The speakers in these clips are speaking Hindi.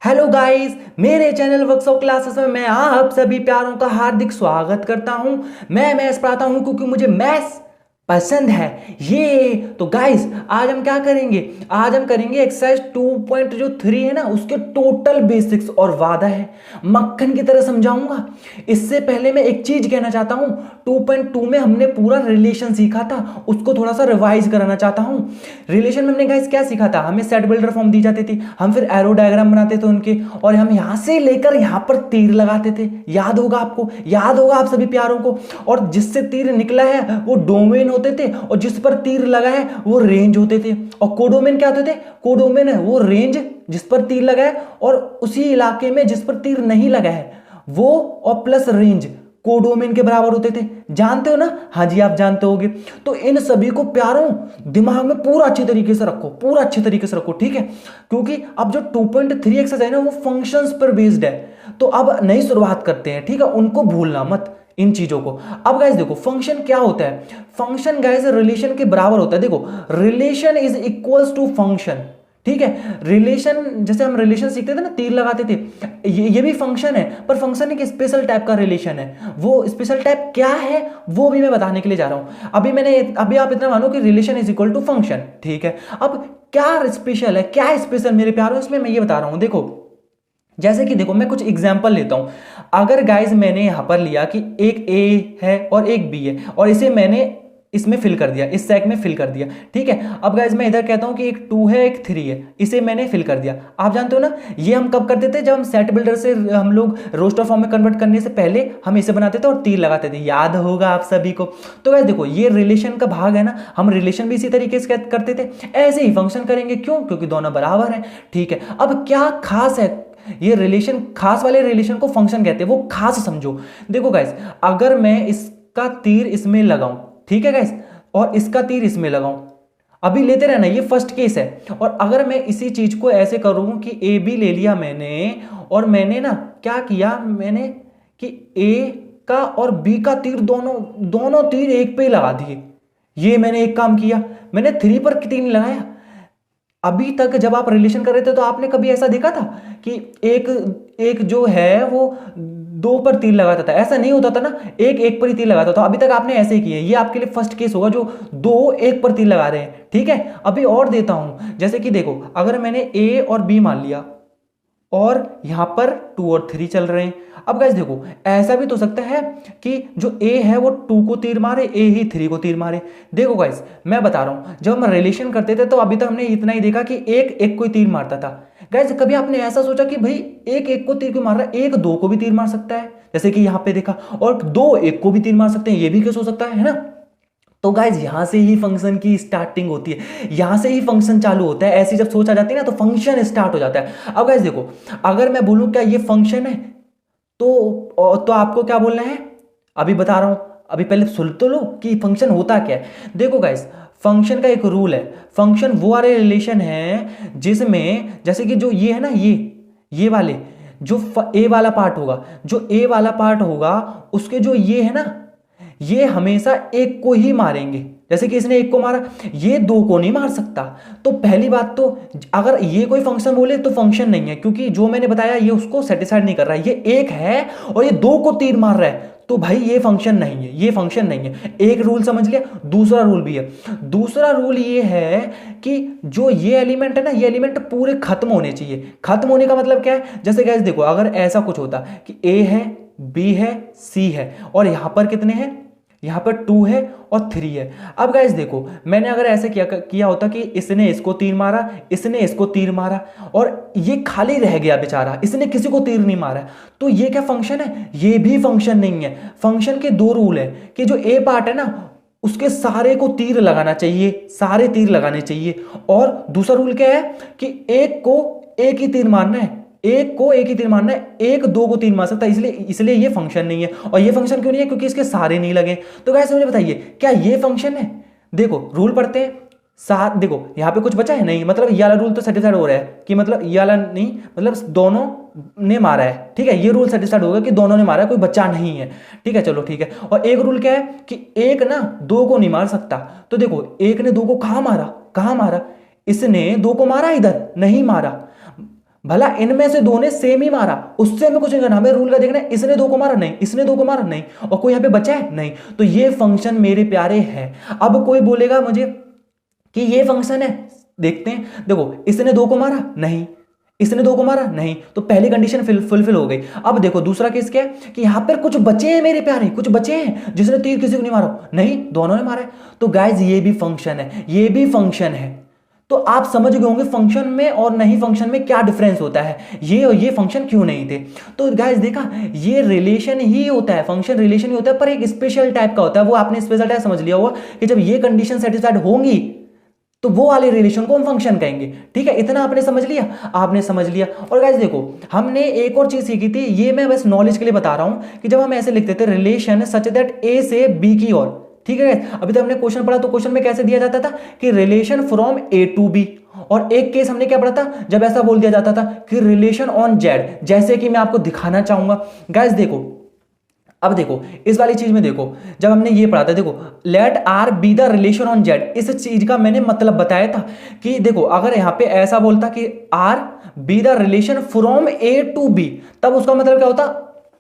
हेलो गाइस, मेरे चैनल वर्कशॉप क्लासेस में मैं आप सभी प्यारों का हार्दिक स्वागत करता हूं। मैं मैथ्स पढ़ाता हूं क्योंकि मुझे मैथ्स पसंद है। ये तो गाइस, आज हम क्या करेंगे? आज हम करेंगे एक्सरसाइज 2.3 है ना, उसके टोटल बेसिक्स। और वादा है मक्खन की तरह समझाऊंगा। इससे पहले मैं एक चीज कहना चाहता हूं, 2.2 में हमने पूरा रिलेशन सीखा था, उसको थोड़ा सा रिवाइज कराना चाहता हूं। रिलेशन में हमने गाइस क्या सीखा था? हमें सेट बिल्डर फॉर्म दी जाती थी, हम फिर एरो डायग्राम बनाते थे उनके, और हम यहां से लेकर यहां पर तीर लगाते थे। याद होगा आपको, याद होगा आप सभी प्यारों को। और जिससे तीर निकला है वो डोमेन होते थे, और जिस पर तीर लगा है वो रेंज होते थे। और कोडोमेन क्या होते थे? कोडोमेन है वो रेंज जिस पर तीर लगा है, और उसी इलाके में जिस पर तीर नहीं लगा है वो, और प्लस रेंज कोडोमेन के बराबर होते थे। जानते हो ना? हाँ जी, आप जानते होगे। तो इन सभी को प्यारों दिमाग में पूरा अच्छी तरीके से रखो, पूरा अच्छे तरीके से रखो, ठीक है? क्योंकि अब जो 2.3 एक्सरसाइज है ना, वो फंक्शंस पर बेस्ड है। तो अब नई शुरुआत करते हैं, ठीक है? उनको भूलना मत इन चीजों को। अब गाइस देखो, फंक्शन क्या होता है? फंक्शन गाइस रिलेशन के बराबर होता है। देखो, relation is equals to function, ठीक है? रिलेशन, जैसे हम रिलेशन सीखते थे ना, तीर लगाते थे, ये भी फंक्शन है, पर फंक्शन एक स्पेशल टाइप का रिलेशन है। वो स्पेशल टाइप क्या है वो भी मैं बताने के लिए जा रहा हूं। अभी आप इतना मानो कि relation is equal to function, ठीक है? अब क्या स्पेशल है, क्या स्पेशल मेरे प्यारों इसमें, मैं ये बता रहा हूं। देखो, जैसे कि देखो, मैं कुछ एग्जांपल लेता हूं। अगर गाइस मैंने यहां पर लिया कि एक ए है और एक बी है, और इसे मैंने इसमें फिल कर दिया, इस सैक में फिल कर दिया, ठीक है? अब गाइस मैं इधर कहता हूं कि एक 2 है एक 3 है, इसे मैंने फिल कर दिया। आप जानते हो ना, ये हम कब करते थे? जब हम सेट बिल्डर से हम लोग रोस्टर फॉर्म में कन्वर्ट करने से पहले हम इसे बनाते थे और तीर लगाते थे। याद होगा आप सभी को। तो गाइस देखो, ये रिलेशन का भाग है ना, हम रिलेशन भी इसी तरीके से करते थे, ऐसे ही फंक्शन करेंगे। क्यों? क्योंकि दोनों बराबर है, ठीक है? अब क्या खास है ये रिलेशन? खास वाले रिलेशन को फंक्शन कहते हैं, वो खास समझो। देखो गाइस, अगर मैं इसका तीर इसमें लगाऊं, ठीक है गाइस, और इसका तीर इसमें लगाऊं, अभी लेते रहना, ये फर्स्ट केस है। और अगर मैं इसी चीज को ऐसे करूं कि ए बी ले लिया मैंने, और मैंने ना क्या किया, मैंने कि ए का और बी का तीर दोनों तीर एक पे ही लगा दिए। ये मैंने एक काम किया, मैंने 3 पर तीर नहीं लगाया। अभी तक जब आप रिलेशन कर रहे थे तो आपने कभी ऐसा देखा था कि एक एक जो है वो 2 पर तीर लगाता था? ऐसा नहीं होता था ना, एक एक पर ही तीर लगाता था। अभी तक आपने ऐसे ही किए। ये आपके लिए फर्स्ट केस होगा जो 2 एक पर तीर लगा रहे हैं, ठीक है? अभी और देता हूं, जैसे कि देखो, अगर मैंने ए और बी मान लिया, और यहां पर 2 और 3 चल रहे हैं। अब गाइस देखो, ऐसा भी तो सकता है कि जो ए है वो 2 को तीर मारे, ए ही 3 को तीर मारे। देखो गाइस, मैं बता रहा हूं, जब हम रिलेशन करते थे तो अभी तक हमने इतना ही देखा कि एक एक को तीर मारता था। गाइस, कभी आपने ऐसा सोचा कि भाई एक एक को तीर क्यों मार रहा है? एक 2 को भी तीर मार सकता है, जैसे कि यहां पे देखा, और 2 एक को भी तीर मार सकते हैं, ये भी कैसे हो सकता है ना? तो गाइज, यहां से ही फंक्शन की स्टार्टिंग होती है, यहां से ही फंक्शन चालू होता है। ऐसी जब सोच आ जाती है ना, तो फंक्शन स्टार्ट हो जाता है। अब गाइज देखो, अगर मैं बोलूं क्या ये फंक्शन है, तो आपको क्या बोलना है? अभी बता रहा हूं, अभी पहले सुन तो लो कि फंक्शन होता क्या है। देखो गाइज, फंक्शन का एक रूल है। फंक्शन वो वाले रिलेशन है जिसमें, जैसे कि जो ये है ना, ये वाले जो ए वाला पार्ट होगा, जो ए वाला पार्ट होगा, उसके जो ये है ना, ये हमेशा एक को ही मारेंगे। जैसे कि इसने एक को मारा, ये 2 को नहीं मार सकता। तो पहली बात तो, अगर ये कोई फंक्शन बोले तो फंक्शन नहीं है, क्योंकि जो मैंने बताया ये उसको सेटिस्फाइड नहीं कर रहा है। ये एक है और ये 2 को तीर मार रहा है, तो भाई ये फंक्शन नहीं है, ये फंक्शन नहीं है। एक रूल समझ लिया। दूसरा रूल भी है। दूसरा रूल ये है कि जो ये एलिमेंट है ना, ये एलिमेंट पूरे खत्म होने चाहिए। खत्म होने का मतलब क्या है? जैसे गाइस देखो, अगर ऐसा कुछ होता कि ए है, बी है, सी है, और यहां पर कितने हैं? यहां पर 2 है और 3 है। अब गाइस देखो, मैंने अगर ऐसे किया होता कि इसने इसको तीर मारा, इसने इसको तीर मारा, और ये खाली रह गया बेचारा, इसने किसी को तीर नहीं मारा, तो ये क्या फंक्शन है? ये भी फंक्शन नहीं है। फंक्शन के 2 रूल है कि जो ए पार्ट है ना, उसके सारे को तीर लगाना चाहिए, सारे तीर लगाने चाहिए। और दूसरा रूल क्या है कि एक को एक ही तीर मारना है, एक को एक ही तीर मारना है, एक 2 को तीर मार सकता है। इसलिए ये फंक्शन नहीं है। और ये फंक्शन क्यों नहीं है? क्योंकि इसके सारे नहीं लगे। तो गाइस मुझे बताइए, क्या ये फंक्शन है? देखो रूल पढ़ते हैं साथ। देखो यहां पे कुछ बचा है नहीं, मतलब ये वाला रूल तो सेटिस्फाइड हो रहा है कि मतलब ये वाला नहीं, मतलब दोनों ने मारा है, ठीक है? ये रूल सेटिस्फाइड होगा कि दोनों ने मारा है, कोई बच्चा नहीं है, ठीक है? चलो ठीक है। और एक रूल क्या है कि एक ना 2 को नहीं मार सकता। तो देखो, एक ने 2 को कहां मारा? इसने 2 को मारा, इधर नहीं मारा। भला इनमें से दो ने सेम ही मारा, उससे हमें कुछ नहीं करना, हमें रूल का देखना है, इसने दो को मारा नहीं, इसने दो को मारा नहीं, और कोई यहां पे बचा है नहीं। तो ये फंक्शन मेरे प्यारे है। अब कोई बोलेगा मुझे कि ये फंक्शन है, देखते हैं। देखो इसने दो को मारा नहीं, इसने दो को मारा नहीं, तो पहली कंडीशन फुलफिल हो गई। अब देखो दूसरा केस क्या है कि यहां पर कुछ बचे हैं मेरे प्यारे, कुछ बचे हैं, जिसने तीर किसी को नहीं मारा, नहीं दोनों ने मारा है। तो गाइज ये भी फंक्शन है, ये भी फंक्शन है। तो आप समझ गए होंगे फंक्शन में और नहीं फंक्शन में क्या डिफरेंस होता है, ये और ये फंक्शन क्यों नहीं थे। तो गाइस देखा, ये रिलेशन ही होता है, फंक्शन रिलेशन ही होता है, पर एक स्पेशल टाइप का होता है। वो आपने स्पेशल टाइप समझ लिया होगा कि जब ये कंडीशन सेटिस्फाइड होंगी तो वो वाले रिलेशन को हम फंक्शन कहेंगे। ठीक है, इतना आपने समझ लिया, आपने समझ लिया। और गाइस देखो, हमने एक और चीज सीखी थी, ये मैं बस नॉलेज के लिए बता रहा हूं कि जब हम ऐसे लिखते थे रिलेशन सच दैट ए से बी की ओर, ठीक है। अभी तो हमने क्वेश्चन पढ़ा, तो क्वेश्चन में कैसे दिया जाता था कि relation from A to B. और एक केस हमने क्या पढ़ा था, जब ऐसा बोल दिया जाता था कि रिलेशन ऑन जेड, जैसे कि मैं आपको दिखाना चाहूंगा। गाइस देखो, अब देखो इस वाली चीज में देखो, जब हमने ये पढ़ा था, देखो let R be the relation on Z, इस चीज का मैंने मतलब बताया था कि देखो अगर यहां पे ऐसा बोलता कि R be the relation from A to B, तब उसका मतलब क्या होता,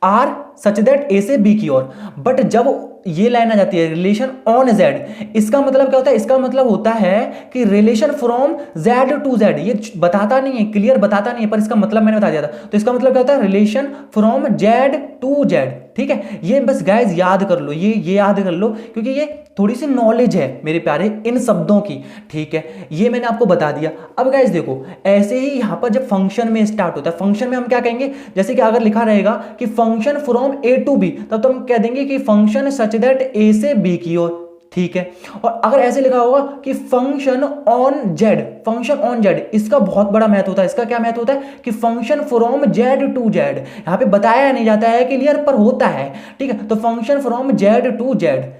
आर सच दैट ए से बी की ओर। बट जब ये लाइन आ जाती है रिलेशन ऑन जेड, इसका मतलब क्या होता है, इसका मतलब होता है कि relation from Z to Z. ये बताता नहीं है, क्लियर बताता नहीं है, पर इसका मतलब मैंने बता दिया था। तो इसका मतलब क्या होता है, relation from Z to Z. ठीक है, ये बस गाइस याद कर लो, ये याद कर लो, क्योंकि ये थोड़ी सी नॉलेज है मेरे प्यारे इन शब्दों की। ठीक है, ये मैंने आपको बता दिया। अब गाइस देखो, ऐसे ही यहां पर जब फंक्शन में स्टार्ट होता है, फंक्शन में हम क्या कहेंगे, जैसे कि अगर लिखा रहेगा कि function from A to B, तब तो हम कह देंगे कि फंक्शन सच दैट ए से बी की ओर। ठीक है, और अगर ऐसे लिखा होगा कि function on Z, function on Z, इसका बहुत बड़ा महत्व होता है। इसका क्या महत्व होता है कि function from Z to Z, यहां पे बताया नहीं जाता है क्लियर, पर होता है। ठीक है, तो function from Z to Z,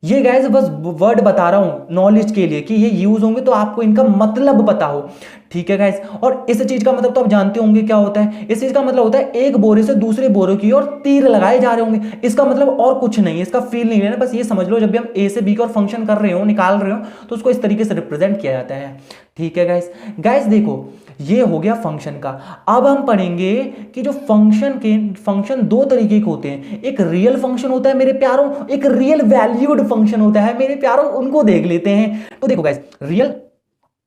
ये गाइस बस वर्ड बता रहा हूं नॉलेज के लिए कि ये यूज होंगे तो आपको इनका मतलब पता हो। ठीक है गाइस, और इस चीज का मतलब तो आप जानते होंगे क्या होता है। इस चीज का मतलब होता है एक बोरे से दूसरे बोरे की ओर तीर लगाए जा रहे होंगे, इसका मतलब और कुछ नहीं है, इसका फील नहीं लेना। बस ये समझ लो, जब भी हम ए से बी की ओर फंक्शन कर रहे हो, निकाल रहे हो, तो उसको इस तरीके से रिप्रेजेंट किया जाता है। ठीक है गाइस, गाइस देखो ये हो गया फंक्शन का। अब हम पढ़ेंगे कि जो फंक्शन दो तरीके के होते हैं, एक रियल फंक्शन होता है मेरे प्यारों, एक रियल वैल्यूड फंक्शन होता है मेरे प्यारों, उनको देख लेते हैं। तो देखो guys, real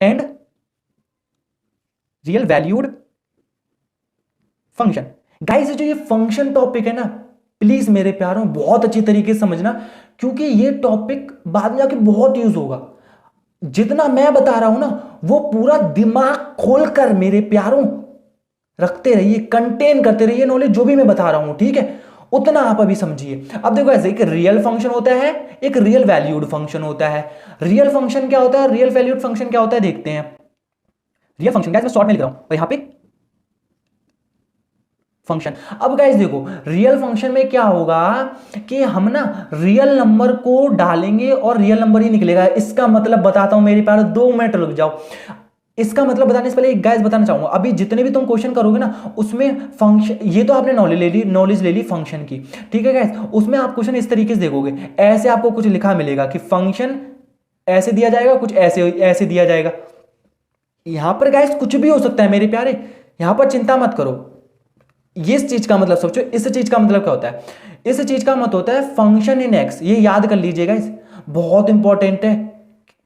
and real valued function. Guys जो ये फंक्शन टॉपिक है ना, प्लीज मेरे प्यारों बहुत अच्छी तरीके से समझना, क्योंकि ये टॉपिक बाद में जाके बहुत यूज होगा। जितना मैं बता रहा हूं ना, वो पूरा दिमाग खोलकर मेरे प्यारों रखते रहिए, कंटेन करते रहिए नॉलेज जो भी मैं बता रहा हूं। ठीक है, उतना आप अभी समझिए। अब देखो ऐसे एक रियल फंक्शन होता है, एक रियल वैल्यूड फंक्शन होता है। रियल फंक्शन क्या होता है, रियल वैल्यूड फंक्शन क्या होता है, देखते हैं। रियल फंक्शन गाइस मैं शॉर्ट में लिख रहा हूं, और यहां पे फंक्शन। अब गाइस देखो, रियल फंक्शन में क्या होगा कि हम ना रियल नंबर को डालेंगे और रियल नंबर ही निकलेगा। इसका मतलब बताता हूं मेरे प्यारे, 2 मिनट रुक जाओ। इसका मतलब बताने से पहले एक गाइस बताना चाहूंगा, अभी जितने भी तुम क्वेश्चन करोगे ना, उसमें फंक्शन, ये तो आपने नॉलेज ले ली फंक्शन की। ठीक है गाइस, उसमें आप क्वेश्चन इस तरीके से देखोगे, ऐसे आपको कुछ लिखा मिलेगा कि फंक्शन ऐसे दिया जाएगा, कुछ ऐसे दिया जाएगा। यहां पर गाइस कुछ भी हो सकता है मेरे प्यारे, यहां पर चिंता मत करो। इस चीज का मतलब सोचो, इस चीज का मतलब क्या होता है, इस चीज का मतलब होता है फंक्शन इन एक्स। ये याद कर लीजिएगा, इस बहुत इंपॉर्टेंट है,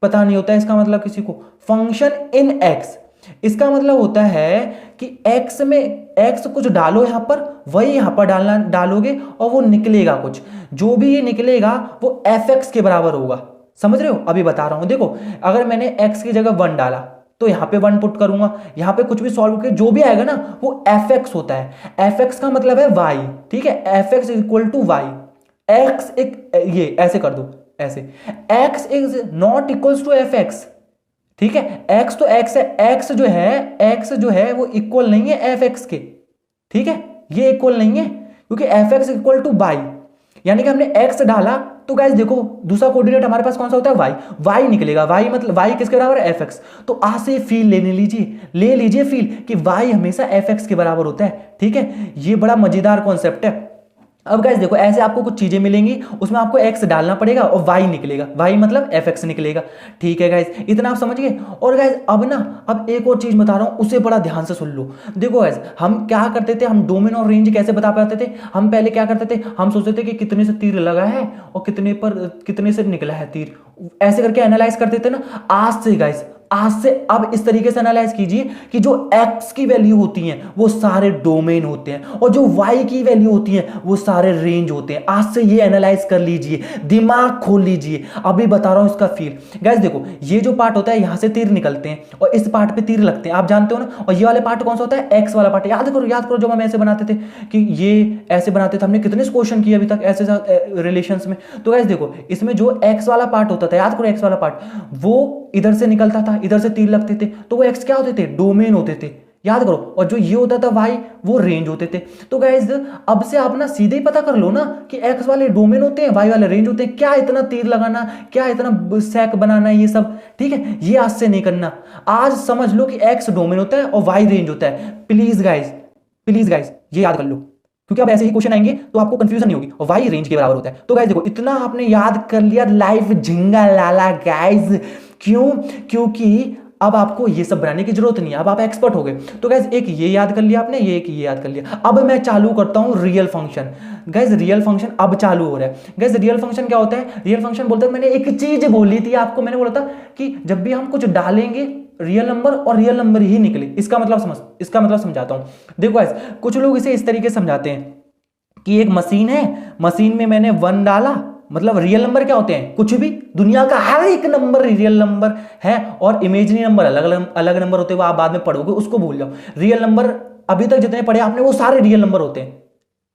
पता नहीं होता है इसका मतलब किसी को। फंक्शन इन एक्स, इसका मतलब होता है कि एक्स में एक्स कुछ डालो यहां पर, वही यहां पर डालोगे और वो निकलेगा कुछ, जो भी ये निकलेगा वो एफ एक्स के बराबर होगा। समझ रहे हो, अभी बता रहा हूं। देखो अगर मैंने एक्स की जगह 1 डाला, तो यहां पे 1 पुट करूंगा, यहां पे कुछ भी सॉल्व करके जो भी आएगा ना वो एफ एक्स होता है। एफ एक्स का मतलब है वाई। ठीक है, f x equal to y. X एक ये ऐसे कर दो, ऐसे x is not equals to f x. ठीक है, एक्स तो एक्स है, एक्स जो है वो इक्वल नहीं है एफ एक्स के। ठीक है, ये इक्वल नहीं है, क्योंकि f x equal to y, यानी कि हमने एक्स डाला तो गाइस देखो दूसरा कोऑर्डिनेट हमारे पास कौन सा होता है, वाई। वाई निकलेगा, वाई मतलब वाई किसके बराबर है, एफ एक्स। तो आ से फील ले लीजिए फील कि वाई हमेशा एफ एक्स के बराबर होता है। ठीक है, ये बड़ा मजेदार कॉन्सेप्ट है। अब गाइस देखो, ऐसे आपको कुछ चीजें मिलेंगी, उसमें आपको x डालना पड़ेगा और y निकलेगा, y मतलब fx निकलेगा। ठीक है गाइस, इतना आप समझ गए। और गाइस अब ना, अब एक और चीज बता रहा हूं, उसे बड़ा ध्यान से सुन लो। देखो गाइस, हम क्या करते थे, हम डोमेन और रेंज कैसे बता पाते थे। हम पहले क्या करते थे, हम सोचते थे कि कितने से तीर लगा है और कितने से निकला है तीर, ऐसे करके एनालाइज करते थे ना। आज से गाइस, आज से अब इस तरीके से एनालाइज कीजिए कि जो x की वैल्यू होती हैं वो सारे डोमेन होते हैं, और जो y की वैल्यू होती है वो सारे रेंज होते हैं। आज से ये एनालाइज कर लीजिए, दिमाग खोल लीजिए। अभी बता रहा हूं इसका फील। गाइस देखो, ये जो पार्ट होता है यहां से तीर निकलते हैं और इस पार्ट पे तीर लगते हैं, आप जानते हो ना। और ये वाले पार्ट कौन सा होता है, x वाला पार्ट। याद करो, याद करो, जब हम ऐसे बनाते थे कि ये ऐसे बनाते थे, हमने कितने क्वेश्चन किए अभी तक ऐसे रिलेशंस में। तो गाइस देखो, इसमें जो x वाला पार्ट होता था, याद करो x वाला पार्ट, वो इधर से निकलता था, इधर से तीर लगते थे, तो वो x क्या होते थे, डोमेन होते थे, याद करो। और जो ये होता था y, वो रेंज होते थे। तो गाइस अब से आप ना सीधे ही पता कर लो ना कि x वाले डोमेन होते हैं, y वाले रेंज होते हैं। क्या इतना तीर लगाना, क्या इतना सैक बनाना, ये सब ठीक है, ये आज से नहीं करना। आज समझ लो कि x डोमेन होता है और y रेंज होता है। प्लीज गाइस, प्लीज गाइस, ये याद कर लो, क्योंकि अब ऐसे ही क्वेश्चन आएंगे तो आपको कंफ्यूजन नहीं होगी। और वाई रेंज के बराबर होता है। तो गाइस देखो, इतना आपने याद कर लिया, लाइफ झिंगा लाला गाइस। क्यों? क्योंकि अब आपको ये सब बनाने की जरूरत नहीं है, अब आप एक्सपर्ट हो गए। तो गाइस एक ये याद कर लिया आपने, ये एक ये याद कर लिया। अब मैं चालू करता हूं real function. Guys real function अब चालू हो रहा है। गाइस रियल फंक्शन क्या होता है, रियल फंक्शन बोलता है, मैंने एक चीज बोली थी आपको, मैंने बोला था कि जब भी हम कुछ डालेंगे रियल नंबर और रियल नंबर ही निकले। इसका मतलब समझाता हूं। देखो गाइस, कुछ लोग इसे इस तरीके से समझाते हैं कि एक मशीन है, मशीन में मैंने 1 डाला, मतलब रियल नंबर क्या होते हैं, कुछ भी, दुनिया का हर एक नंबर रियल नंबर है, और इमेजिनरी नंबर अलग अलग नंबर होते हैं, वो आप बाद में पढ़ोगे, उसको भूल जाओ। रियल नंबर अभी तक जितने पढ़े आपने वो सारे रियल नंबर होते हैं।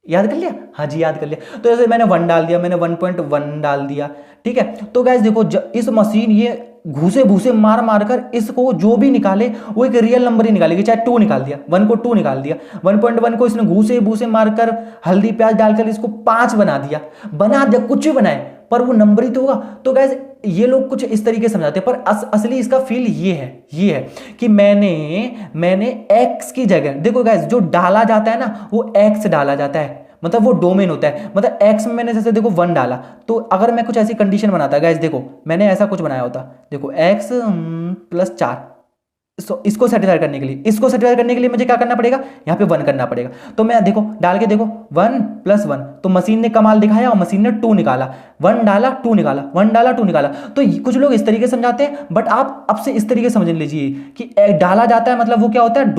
याद कर लिया? हाँ जी, याद कर लिया। तो जैसे मैंने 1 डाल दिया, मैंने 1.1 डाल दिया, ठीक है। तो गाइस देखो, इस मशीन ये घूसे भूसे मार मार कर इसको जो भी निकाले वो एक रियल नंबर ही निकालेगी। चाहे 2 निकाल दिया, 1 को 2 निकाल दिया, 1.1 को इसने घूसे भूसे मारकर हल्दी प्याज डालकर इसको 5 बना दिया, कुछ भी बनाए, पर वो नंबर ही तो होगा। तो गाइस ये लोग कुछ इस तरीके समझाते हैं, पर असली इसका फील ये है कि मैंने x की जगह, देखो गाइस, जो डाला जाता है ना वो x डाला जाता है, मतलब वो डोमेन होता है। मतलब x में मैंने जैसे देखो 1 डाला, तो अगर मैं कुछ ऐसी कंडीशन बनाता, गाइस देखो मैंने ऐसा कुछ बनाया होता, देखो x + 4, इसको सेटिस्फाई करने के लिए मुझे क्या करना पड़ेगा, यहाँ पे 1 करना पड़ेगा। तो मैं देखो डाल के देखो 1 + 1, तो मशीन ने कमाल दिखाया और मशीन ने 2 निकाला, 1 डाला 2 निकाला, 1 डाला 2 निकाला। तो कुछ लोग इस तरीके समझाते हैं, बट आप अब से इस तरीके समझ लीजिए कि डाला जाता है मतलब वो क्या होता है,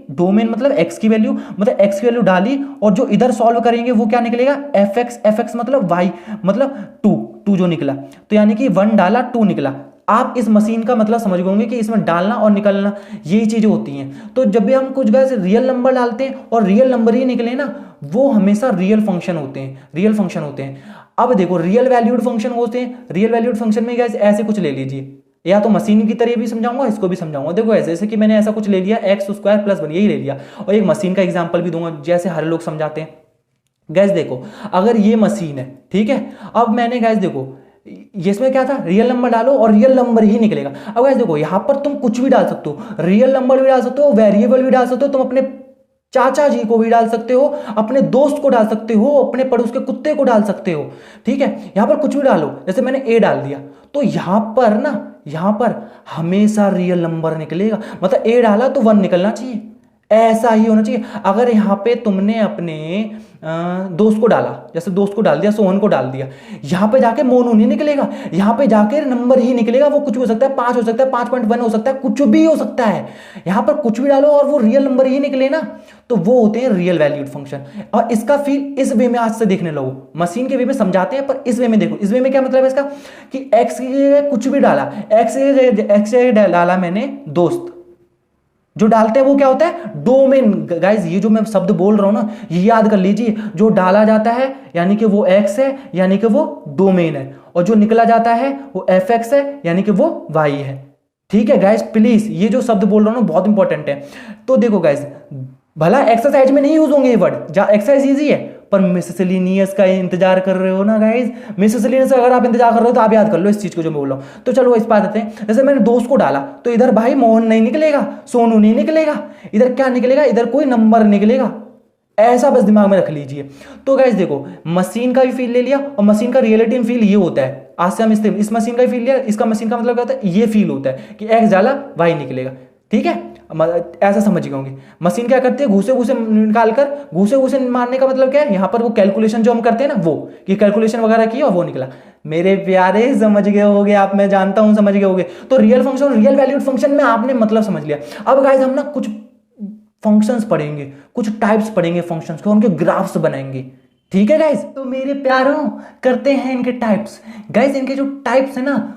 डोमेन मतलब x की वैल्यू, मतलब x की वैल्यू डाली, और जो इधर सॉल्व करेंगे वो क्या निकलेगा, fx मतलब y मतलब 2 जो निकला, तो यानी कि 1 डाला 2 निकला। आप इस मशीन का मतलब समझ गए होंगे कि इसमें डालना और निकलना यही चीजें होती हैं। तो जब भी हम कुछ गाइस रियल नंबर डालते हैं और रियल नंबर ही निकले ना, वो हमेशा रियल फंक्शन होते हैं। अब देखो, रियल वैल्यूड फंक्शन होते हैं। रियल वैल्यूड फंक्शन में गाइस ऐसे कुछ ले लीजिए, या तो मशीन की तरह भी समझाऊंगा, इसको भी समझाऊंगा। देखो ऐसे, जैसे कि मैंने ऐसा कुछ ले लिया, x² + 1 यही ले लिया, और एक मशीन का एग्जाम्पल भी दूंगा जैसे हर लोग समझाते हैं। गाइस देखो, अगर ये मशीन है, ठीक है, अब मैंने गाइस देखो इसमें क्या था, रियल नंबर डालो और रियल नंबर ही निकलेगा। अब गाइस देखो, यहां पर तुम कुछ भी डाल सकते हो, रियल नंबर भी डाल सकते हो, वेरिएबल भी डाल सकते हो, तुम अपने चाचा जी को भी डाल सकते हो, अपने दोस्त को डाल सकते हो, अपने पड़ोस के कुत्ते को डाल सकते हो, ठीक है। यहां पर कुछ भी डालो, जैसे मैंने a डाल दिया, तो यहां पर हमेशा रियल नंबर निकलेगा, मतलब a डाला तो 1 निकलना चाहिए, ऐसा ही होना चाहिए। अगर यहाँ पे तुमने अपने दोस्त को डाला, जैसे दोस्त को डाल दिया, सोहन को डाल दिया, यहाँ पे जाके मोनू नहीं निकलेगा, यहाँ पे जाके नंबर ही निकलेगा। वो कुछ भी हो सकता है, 5 हो सकता है, 5.1 हो सकता है, कुछ भी हो सकता है। यहाँ पर कुछ भी डालो और वो रियल नंबर ही निकले ना, तो वो होते हैं रियल वैल्यूड फंक्शन। और इसका फील इस वे में आज से देखने लगो। मशीन के वे में समझाते हैं, पर इस वे में देखो। इस वे में क्या मतलब है इसका, कि एक्स की जगह कुछ भी डाला, एक्स डाला मैंने दोस्त, जो डालते हैं वो क्या होता है, डोमेन। गाइस ये जो मैं शब्द बोल रहा हूं ना, ये याद कर लीजिए, जो डाला जाता है यानी कि वो x है, यानी कि वो डोमेन है, और जो निकला जाता है वो fx है, यानी कि वो y है। ठीक है गाइस, प्लीज ये जो शब्द बोल रहा हूं ना बहुत इंपॉर्टेंट है। तो देखो गाइस, भला एक्सरसाइज में नहीं यूज होंगे ये वर्ड, जहां एक्सरसाइज इजी है, पर मिससेलेनियस का इंतजार कर रहे हो ना गाइस, मिससेलेनियस अगर आप इंतजार कर रहे हो तो आप याद कर लो इस चीज को जो मैं बोल रहा हूं। तो चलो इस बात आते हैं, जैसे मैंने दोस्त को डाला, तो इधर भाई मोहन नहीं निकलेगा, सोनू नहीं निकलेगा, इधर क्या निकलेगा, इधर कोई नंबर निकलेगा। ऐसा बस दिमाग में रख लीजिए। तो गाइस देखो, मशीन का भी फील ले लिया और मशीन का रियलिटी में फील ये होता है। आज से हम इस मशीन का फील लिया, इसका मशीन का मतलब क्या होता है, ये फील होता है कि एक्स डाला वाई निकलेगा। ठीक है, ऐसा समझ गए होंगे। मशीन क्या करती है, घूसे घूसे निकाल कर, घूसे घूसे मारने का मतलब क्या है, यहाँ पर वो कैलकुलेशन जो हम करते हैं ना, वो कि कैलकुलेशन वगैरह की और वो निकला। मेरे प्यारे समझ गए होगे आप, मैं जानता हूं समझ गए होगे। तो रियल फंक्शन और रियल वैल्यूड फंक्शन में आपने मतलब समझ लिया। अब गाइस हम ना कुछ फंक्शंस पढ़ेंगे, कुछ टाइप्स पढ़ेंगे फंक्शंस के, उनके ग्राफ्स बनाएंगे। ठीक है गाइस, तो मेरे प्यारों करते हैं इनके टाइप्स। गाइस इनके जो टाइप्स है ना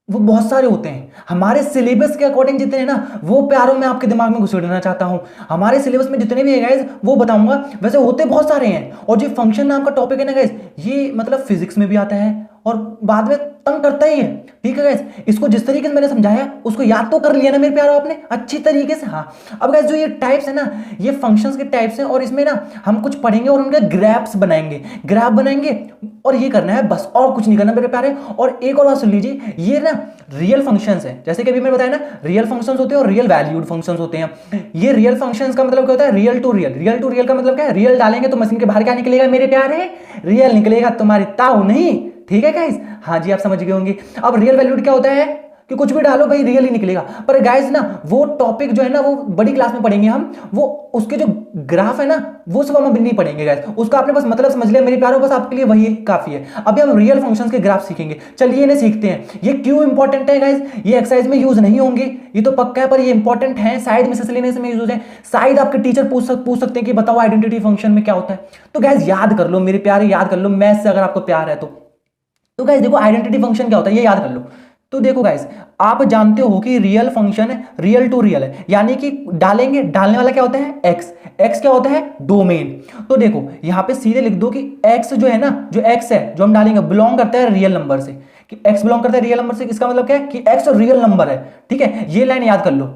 वो बहुत सारे होते हैं। हमारे सिलेबस के अकॉर्डिंग जितने हैं ना वो प्यारों में आपके दिमाग में घुसेड़ना चाहता हूं। हमारे सिलेबस में जितने भी है गाइस वो बताऊंगा। वैसे होते बहुत सारे हैं, और जो फंक्शन नाम का टॉपिक है ना गाइस, ये मतलब फिजिक्स में भी आता है और बाद में तंग करता ही है। ठीक है गाइस, इसको जिस तरीके से मैंने समझाया उसको याद तो कर लिया ना मेरे प्यारो आपने अच्छी तरीके से। हाँ, अब गाइस जो ये टाइप्स है ना, ये फंक्शंस के टाइप्स हैं, और इसमें ना हम कुछ पढ़ेंगे और उनके ग्राफ्स बनाएंगे, ग्राफ बनाएंगे, और ये करना है बस, और कुछ नहीं करना मेरे प्यारे। और एक और बात सुन लीजिए, ये ना रियल फंक्शंस है, जैसे कि अभी मैंने बताया ना, रियल फंक्शंस होते हैं और रियल वैल्यूड फंक्शंस होते हैं। ये रियल फंक्शंस का मतलब क्या होता है, real to real. Real to real का मतलब क्या है, रियल डालेंगे तो मशीन के बाहर क्या निकलेगा मेरे प्यारे, रियल निकलेगा, तुम्हारी ताऊ नहीं। ठीक है गाइस, हाँ जी आप समझ गए होंगे। अब रियल वैल्यूड क्या होता है कि कुछ भी डालो भाई रियल ही निकलेगा। पर गाइस ना वो टॉपिक जो है ना वो बड़ी क्लास में पढ़ेंगे हम, वो उसके जो ग्राफ है ना वो सब हम अभी नहीं पढ़ेंगे गाइस, उसका आपने बस मतलब समझ लिया मेरे प्यारों, बस आपके लिए वही काफी है। अभी हम रियल फंक्शंस के ग्राफ सीखेंगे, चलिए इन्हें सीखते हैं। ये क्यों इंपॉर्टेंट है गाइस, ये एक्सरसाइज में यूज नहीं होंगे ये तो पक्का है, पर ये इंपॉर्टेंट है, शायद मिसलेनियस में यूज हो जाए, शायद आपके टीचर पूछ सकते हैं कि बताओ आइडेंटिटी फंक्शन में क्या होता है। तो गाइस याद कर लो मेरे प्यारे, याद कर लो, मैथ्स से अगर आपको प्यार है तो गाइस देखो आइडेंटिटी फंक्शन क्या होता है ये याद कर लो। तो देखो गाइस, आप जानते हो कि रियल फंक्शन है, रियल टू रियल है, यानी कि डालेंगे, डालने वाला क्या होता है एक्स, एक्स क्या होता है डोमेन। तो देखो यहां पे सीधे लिख दो कि एक्स जो है ना, जो एक्स है जो हम डालेंगे बिलोंग करता है रियल नंबर से, कि एक्स बिलोंग करता है रियल नंबर से, इसका मतलब क्या है कि एक्स रियल नंबर है। ठीक है, ये लाइन याद कर लो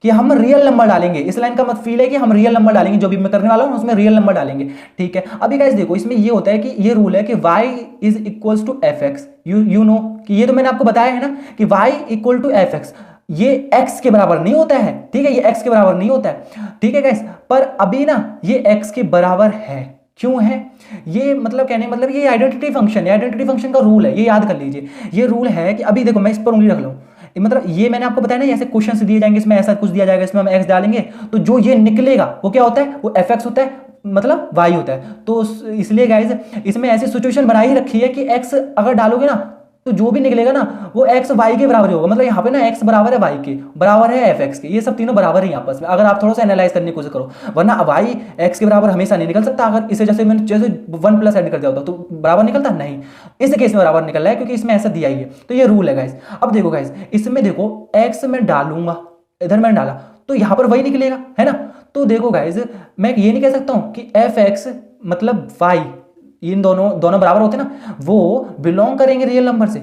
कि हम रियल नंबर डालेंगे, इस लाइन का मतलब फील है कि हम रियल नंबर डालेंगे, जो भी मैं करने वाला हूं उसमें रियल नंबर डालेंगे। ठीक है, अभी गाइस देखो इसमें ये होता है कि ये रूल है कि y is equals to f x. You know कि ये तो मैंने आपको बताया है ना कि y equal to f x, ये x के बराबर नहीं होता है। ठीक है, ये x के बराबर नहीं होता है। ठीक है गाइस, पर अभी ना ये x के बराबर है। क्यों है ये, मतलब कहने मतलब ये आइडेंटिटी फंक्शन है, आइडेंटिटी फंक्शन का रूल है, ये याद कर लीजिए। ये रूल है कि अभी देखो मैं इस पर उंगली रख लूं, मतलब ये मैंने आपको बताया ना ऐसे क्वेश्चन दिए जाएंगे, इसमें ऐसा कुछ दिया जाएगा, इसमें हम एक्स डालेंगे तो जो ये निकलेगा वो क्या होता है, वो एफ एक्स होता है, मतलब वाई होता है। तो इसलिए गाइज इसमें ऐसी सिचुएशन बनाई ही रखी है कि एक्स अगर डालोगे ना तो जो भी निकलेगा ना वो एक्स वाई के बराबर होगा। मतलब यहाँ पे ना एक्स बराबर है वाई के, बराबर है एफ एक्स के, ये सब तीनों बराबर है आपस में, अगर आप थोड़ा सा एनालाइज करने की कोशिश करो। वरना वाई एक्स के बराबर हमेशा नहीं निकल सकता, अगर इसे जैसे मैंने जैसे 1 प्लस ऐड कर दिया होता तो बराबर निकलता नहीं, इस केस में बराबर निकल रहा है क्योंकि इसमें ऐसा दिया ही है। तो ये रूल है गाइस। अब देखो गाइस, इसमें देखो एक्स में डालूंगा, इधर मैंने डाला तो यहाँ पर वही निकलेगा, है ना। तो देखो गाइस, मैं ये नहीं कह सकता हूँ कि एफ एक्स मतलब वाई, इन दोनों बराबर होते ना, वो बिलोंग करेंगे रियल नंबर से।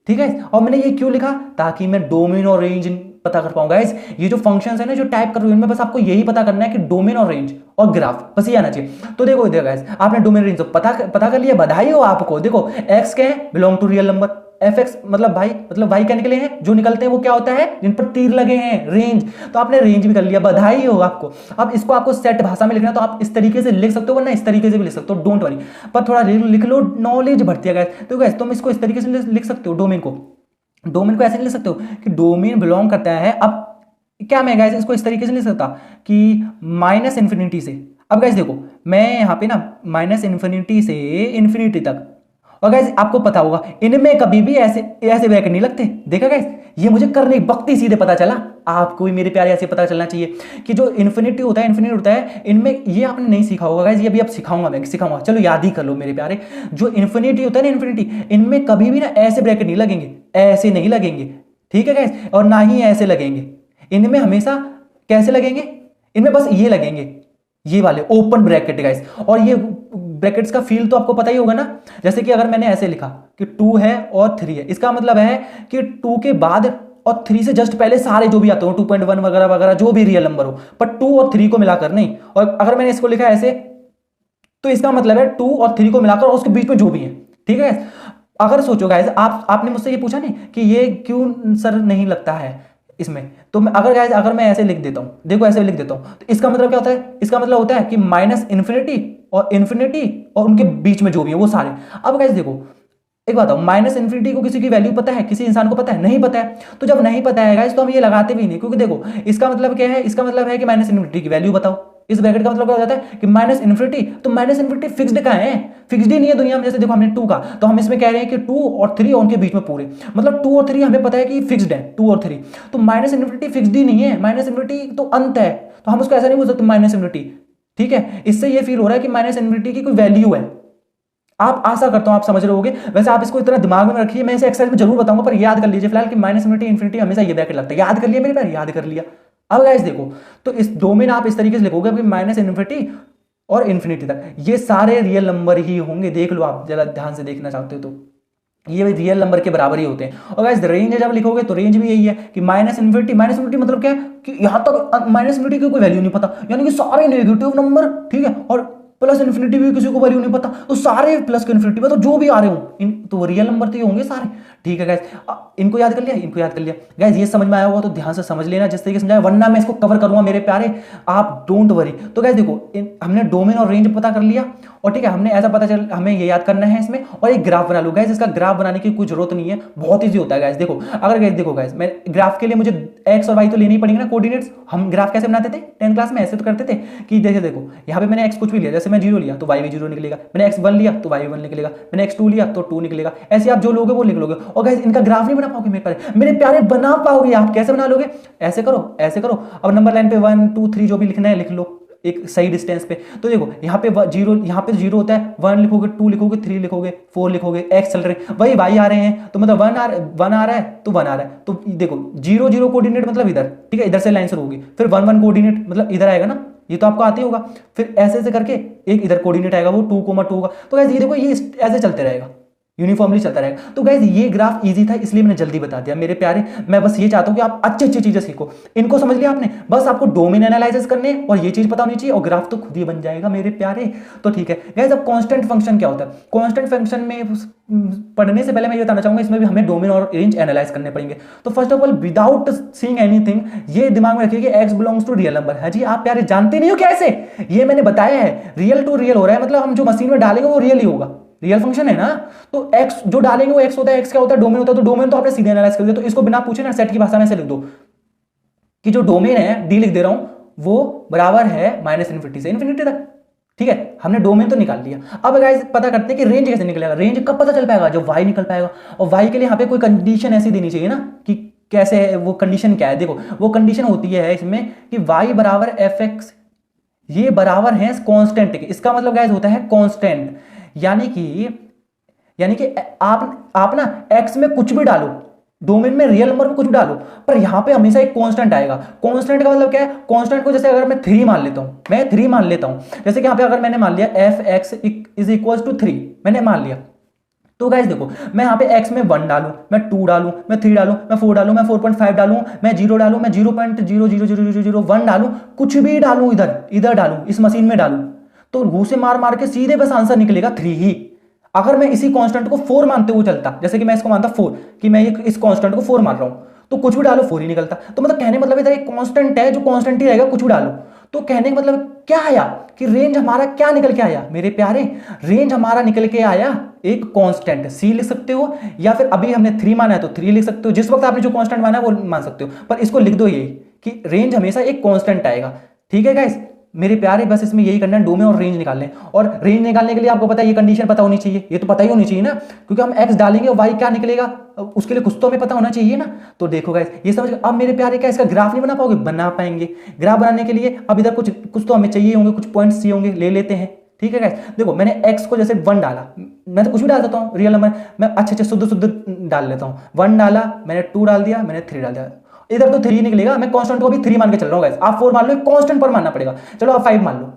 ठीक है, और मैंने ये क्यों लिखा, ताकि मैं डोमेन और रेंज पता कर पाऊंगा। गाइस ये जो फंक्शंस है ना जो टाइप कर रहे हो इनमें बस आपको यही पता करना है कि डोमेन और रेंज और ग्राफ, बस ये आना चाहिए। तो देखो इधर गाइस आपने डोमेन रेंज पता कर लिया, बधाई हो आपको। देखो एक्स क्या है, belong to real number, f x मतलब भाई क्या निकले हैं, जो निकलते हैं वो क्या होता है, जिन पर तीर लगे हैं, रेंज। तो आपने रेंज भी कर लिया, बधाई हो आपको। अब इसको आपको सेट भाषा में लिखना तो आप इस तरीके से लिख सकते हो, वरना इस तरीके से भी लिख सकते हो, डोंट वरी, पर थोड़ा लिख लो, नॉलेज बढ़ती है गाइस। तो गाइस तुम इसको इस तरीके से लिख सकते हो, डोमेन को ऐसे नहीं लिख सकते हो कि डोमेन बिलोंग करता है। अब क्या मैं गाइस इसको इस तरीके से नहीं लिख सकता कि माइनस इन्फिनिटी से। अब गाइस देखो मैं यहाँ पे ना माइनस इन्फिनिटी से इन्फिनिटी तक, और गाइस आपको पता होगा इनमें कभी भी ऐसे ब्रैकेट नहीं लगते। देखा गाइस, ये मुझे करने वक्त ही सीधे पता चला, आपको भी मेरे प्यारे ऐसे पता चलना चाहिए कि जो इन्फिनिटी होता है इनमें, ये आपने नहीं सीखा होगा गाइस, ये भी अब सिखाऊंगा, चलो याद ही कर लो मेरे प्यारे। जो इन्फिनिटी होता है ना, इन्फिनिटी, इनमें कभी भी ना ऐसे ब्रैकेट नहीं लगेंगे, ऐसे नहीं लगेंगे। ठीक है गाइस, और ना ही ऐसे लगेंगे, इनमें हमेशा कैसे लगेंगे, इनमें बस ये लगेंगे, ये वाले ओपन ब्रैकेट गाइस। और ये ब्रैकेट्स का फील तो आपको पता ही होगा ना, जैसे कि अगर मैंने ऐसे लिखा कि 2 है और 3 है, इसका मतलब है कि 2 के बाद और 3 से जस्ट पहले सारे जो भी आते हो 2.1 वगैरह वगैरह जो भी रियल नंबर हो, पर 2 और 3 को मिलाकर नहीं। और अगर मैंने इसको लिखा ऐसे तो इसका मतलब है 2 और 3 को मिलाकर और उसके बीच में जो भी है। ठीक है, अगर सोचो गाइस, आपने मुझसे ये पूछा नहीं कि ये क्यों सर नहीं लगता है, इसमें तो अगर मैं ऐसे लिख देता हूँ, देखो ऐसे लिख देता हूँ, तो इसका मतलब क्या होता है, इसका मतलब होता है कि माइनस इन्फिनिटी और उनके बीच में जो भी है वो सारे। अब गाइस देखो एक बात, माइनस इन्फिनिटी को किसी की वैल्यू पता है, किसी इंसान को पता है? नहीं पता है। तो जब नहीं पता है गाइस तो हम ये लगाते भी नहीं, क्योंकि देखो इसका मतलब क्या है, इसका मतलब है कि माइनस इन्फिनिटी की वैल्यू बताओ। इस ब्रैकेट का मतलब क्या हो जाता है कि माइनस इन्फिनिटी, तो माइनस इन्फिनिटी फिक्स्ड का है, फिक्स्ड ही नहीं है दुनिया में। जैसे देखो हमने 2 का, तो हम इसमें कह रहे हैं कि 2 और 3 और उनके बीच में पूरे, मतलब 2 और 3 हमें पता है कि फिक्स्ड है, 2 और 3। तो माइनस इन्फिनिटी फिक्स्ड ही नहीं है, माइनस इन्फिनिटी तो अंत है, तो हम उसको ऐसा नहीं बोल सकते माइनस इन्फिनिटी। ठीक है, इससे ये फील हो रहा है कि माइनस इन्फिनिटी की कोई वैल्यू है। आप आशा करता हूं आप समझ रहे होगे। वैसे आप इसको इतना दिमाग में रखिए, मैं इसे एक्सरसाइज में जरूर बताऊंगा, पर याद कर लीजिए फिलहाल कि माइनस इन्फिनिटी हमेशा ये ब्रैकेट लगता है। याद कर लिया मेरे प्यारे, याद कर लिया। अब गाइस देखो, तो इस डोमेन आप इस तरीके से लिखोगे कि माइनस इन्फिनिटी और इन्फिनिटी तक ये सारे रियल नंबर ही होंगे। देख लो आप जरा ध्यान से देखना चाहते हो तो ये रियल नंबर के बराबर ही होते हैं। और गाइस रेंज जब लिखोगे तो रेंज भी यही है कि माइनस इन्फिनिटी मतलब क्या है कि यहां तक माइनस इन्फिनिटी की कोई वैल्यू नहीं पता, यानी कि सारे नेगेटिव नंबर, ठीक है, और प्लस इन्फिनिटी भी किसी को वैल्यू नहीं पता, तो सारे प्लस के इन्फिनिटी में तो जो भी आ रहे हो इन तो रियल नंबर तो ये होंगे सारे। ठीक है गाइस, इनको याद कर लिया, इनको याद कर लिया। गाइस ये समझ में आया होगा तो ध्यान से समझ लेना जिस तरीके से समझाया, वरना मैं इसको कवर करूंगा मेरे प्यारे, आप डोंट वरी। तो गाइस देखो हमने डोमेन और रेंज पता कर लिया, और ठीक है हमने ऐसा पता चल हमें ये याद करना है इसमें, और एक ग्राफ बना लो। गाइस इसका ग्राफ बनाने की कोई जरूरत नहीं है, बहुत ईजी होता है गाइस। देखो अगर गाइस देखो गाइस, मैं ग्राफ के लिए मुझे एक्स और वाई तो लेनी ही पड़ेगी ना, कोऑर्डिनेट्स। हम ग्राफ कैसे बनाते थे 10th क्लास में? ऐसे तो करते थे कि जैसे देखो यहाँ पे मैंने एक्स कुछ भी लिया, जैसे मैं 0 लिया तो वाई भी 0 निकलेगा, मैंने x1 लिया तो y भी 1 निकलेगा, मैंने x2 लिया तो 2 निकलेगा। ऐसे आप जो लोगे वो लिख लोगे। और गाइस इनका ग्राफ नहीं बना पाओगे मेरे प्यारे, बना पाओगे आप। कैसे बना लोगे? ऐसे करो, ऐसे करो। अब नंबर लाइन पे 1 2 3 जो भी लिखना है लिख लो एक सही डिस्टेंस पे। तो देखो यहाँ पे 0, यहाँ पे 0 होता है, 1 लिखोगे, 2 लिखोगे, 3 लिखोगे, 4 लिखोगे, x चल रहे, वही y आ रहे हैं, तो मतलब 1 आ रहा है तो 1 आ रहा है। तो देखो 0 0 कोऑर्डिनेट मतलब इधर, ठीक है, इधर से लाइन शुरू होगी, फिर 1 1 कोऑर्डिनेट मतलब इधर आएगा ना, ये तो आपको आते होगा। फिर ऐसे ऐसे करके एक इधर कोऑर्डिनेट आएगा वो 2,2 का। तो गाइस ये देखो ये ऐसे चलते रहेगा, यूनिफॉर्मली चलता रहेगा। तो गाइस ये ग्राफ इजी था इसलिए मैंने जल्दी बता दिया मेरे प्यारे। मैं बस ये चाहता हूं कि आप अच्छी अच्छी चीजें सीखो। इनको समझ लिया आपने, बस आपको डोमेन एनालिसिस करने और ये चीज पता होनी चाहिए, और ग्राफ तो खुद ही बन जाएगा मेरे प्यारे। तो ठीक है गाइस, अब कांस्टेंट फंक्शन क्या होता है? कांस्टेंट फंक्शन में पढ़ने से पहले मैं ये बताना चाहूंगा, इसमें भी हमें डोमेन और रेंज एनालाइज करने पड़ेंगे। तो first of all without seeing anything, ये दिमाग में रखिए कि x belongs to real number है जी। आप प्यारे जानते नहीं हो कैसे, ये मैंने बताया है, रियल टू रियल हो रहा है, मतलब हम जो मशीन में डालेंगे वो रियल ही होगा, रियल फंक्शन है ना। तो x जो डालेंगे वो x होता है, x क्या होता है? डोमेन होता है। तो डोमेन तो आपने सीधे एनालाइज कर दिया, तो इसको बिना पूछे ना सेट की भाषा में से लिख दो कि जो डोमेन है, डी लिख दे रहा हूं, वो बराबर है माइनस इन्फिनिटी से इन्फिनिटी तक। ठीक है, हमने डोमेन तो निकाल लिया। अब गाइस पता करते हैं कि रेंज कैसे निकलेगा। रेंज कब पता चल पाएगा? जब y निकल पाएगा। और y के लिए यहाँ पे कोई कंडीशन ऐसी देनी चाहिए ना कि कैसे है, वो कंडीशन क्या है? देखो वो कंडीशन होती है इसमें कि y बराबर fx, ये बराबर है कांस्टेंट के। इसका मतलब गाइस होता है कांस्टेंट, यानी कि आप ना x में कुछ भी डालो, डोमेन में रियल नंबर में कुछ भी डालो, पर यहां पे हमेशा एक कांस्टेंट आएगा। कांस्टेंट का मतलब क्या है? कांस्टेंट को जैसे अगर मैं 3 मान लेता हूं, मैं 3 मान लेता हूं, जैसे कि यहां पे अगर मैंने मान लिया f(x) इज इक्वल टू 3, मैंने मान लिया। तो गाइस देखो मैं यहाँ पे x में 1 डालूं, मैं 2 डालूं, मैं 3 डालूं, मैं 4 डालूं, मैं 4.5 डालूं, मैं 0 डालूं, मैं 0.00001 डालूं, कुछ भी डालूं, इधर डालूं, इस मशीन में डालूं, तो घूसे मार मार के सीधे बस आंसर निकलेगा 3 ही। अगर मैं इसी कांस्टेंट को 4 मानते हुए चलता, जैसे कि मैं इसको मानता 4, कि मैं इस कांस्टेंट को 4 मान रहा हूं, तो कुछ भी डालो 4 ही निकलता। तो मतलब कहने मतलब इधर एक कांस्टेंट है जो कांस्टेंट ही रहेगा, कुछ भी डालो। तो कहने का मतलब क्या आया कि रेंज हमारा क्या निकल के आया मेरे प्यारे? रेंज हमारा निकल के आया एक कांस्टेंट, सी लिख सकते हो, या फिर अभी हमने 3 माना है तो 3 लिख सकते हो, जिस वक्त आपने जो कांस्टेंट माना है वो मान सकते हो, पर इसको लिख दो यही कि रेंज हमेशा एक कांस्टेंट आएगा। ठीक है गाइस मेरे प्यारे, बस इसमें यही करना है, डोमेन और रेंज निकालने। और रेंज निकालने के लिए आपको पता है ये कंडीशन पता होनी चाहिए, ये तो पता ही होनी चाहिए ना, क्योंकि हम x डालेंगे और y क्या निकलेगा उसके लिए कुछ तो हमें पता होना चाहिए ना। तो देखो गाइस ये समझ, अब मेरे प्यारे क्या इसका ग्राफ नहीं बना पाओगे? बना पाएंगे। ग्राफ बनाने के लिए अब इधर कुछ तो हमें चाहिए होंगे, कुछ पॉइंट्स चाहिए होंगे, ले लेते हैं। ठीक है गाइस, देखो मैंने x को जैसे 1 डाला, मैं तो कुछ भी डाल देता हूँ रियल नंबर, मैं अच्छे शुद्ध डाल लेता हूँ। 1 डाला, मैंने 2 डाल दिया, मैंने 3 डाल दिया, इधर तो 3 निकलेगा। मैं कांस्टेंट को अभी 3 मान के चल रहा हूँ गाइस, आप 4 मान लो, कांस्टेंट पर मानना पड़ेगा। चलो आप 5 मान लो,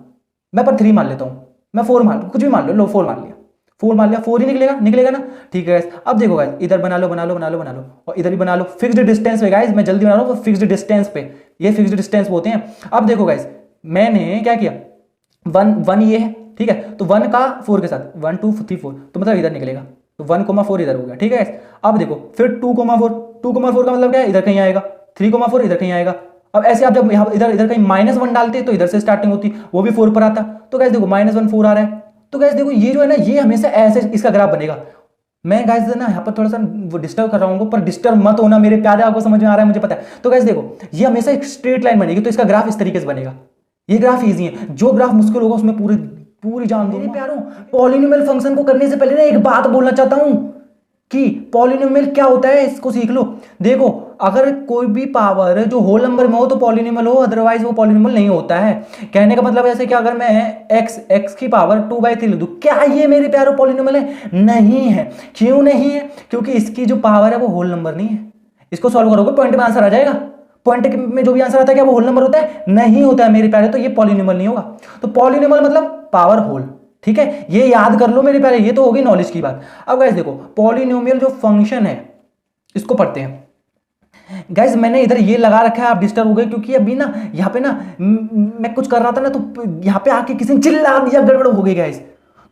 मैं पर 3 मान लेता हूं, मैं 4 मान लो, कुछ भी मान लो, 4 मान लिया, 4 मान लिया, 4 ही निकलेगा ना। ठीक है गाइस, अब देखो गाइस इधर बना लो, और इधर भी बना लो फिक्स्ड डिस्टेंस पे। गाइस मैं जल्दी बना रहा हूं, फिक्स्ड डिस्टेंस पे, ये फिक्स्ड डिस्टेंस होते हैं। अब देखो गाइस मैंने क्या किया, 1 ये है, ठीक है, तो 1 का 4 के साथ 1 2 3 4, तो मतलब इधर निकलेगा, तो 1,4 इधर हो गया। ठीक है गाइस, अब देखो फिर 2,4 का मतलब क्या है? इधर कहीं आएगा, 3,4 इधर कहीं आएगा। अब ऐसे आप जब यहाँ इधर इधर कहीं -1 डालते तो इधर से स्टार्टिंग होती, वो भी 4 पर आता। तो गाइस देखो -1 4 आ रहा है। तो गाइस देखो ये जो है ना, ये हमेशा ऐसे इसका ग्राफ बनेगा। मैं गाइस ना यहाँ पर थोड़ा सा वो डिस्टर्ब कर रहा हूँ, पर डिस्टर्ब मत होना मेरे प्यारे, आपको समझ में आ रहा है मुझे पता है। तो गाइस देखो ये हमेशा एक स्ट्रेट लाइन बनेगी, तो इसका ग्राफ इस तरीके से बनेगा। ये ग्राफ इजी है, जो ग्राफ मुश्किल होगा उसमें पूरी जान दो मेरे प्यारों। पॉलिनोमियल फंक्शन को करने से पहले ना एक बात बोलना चाहता हूं कि पॉलिनोमियल क्या होता है, इसको सीख लो। देखो अगर कोई भी पावर जो होल नंबर में हो तो पॉलिनोमियल हो, अदरवाइज वो पॉलिनोमियल नहीं होता है। कहने का मतलब ऐसे कि अगर मैं x की पावर 2/3 लिख दूं, क्या ये मेरे प्यारों पॉलिनोमियल है? नहीं है। क्यों नहीं है? क्योंकि इसकी जो पावर है वो होल नंबर नहीं है। इसको सॉल्व करोगे पॉइंट में आंसर आ जाएगा। पॉइंट में जो भी आंसर आता है क्या वो होल नंबर होता है? नहीं होता है मेरे प्यारे, तो ये पॉलिनोमियल नहीं होगा। तो पॉलिनोमियल मतलब पावर होल, ठीक है, ये याद कर लो मेरे प्यारे, ये तो होगी नॉलेज की बात। अब गाइस देखो पॉलिनोमियल जो फंक्शन है इसको पढ़ते हैं। गाइस मैंने इधर ये लगा रखा है, आप डिस्टर्ब हो गए क्योंकि अभी ना यहाँ पे ना मैं कुछ कर रहा था ना, तो यहाँ पे आके किसी ने चिल्ला दिया, गड़बड़ हो गई गाइस।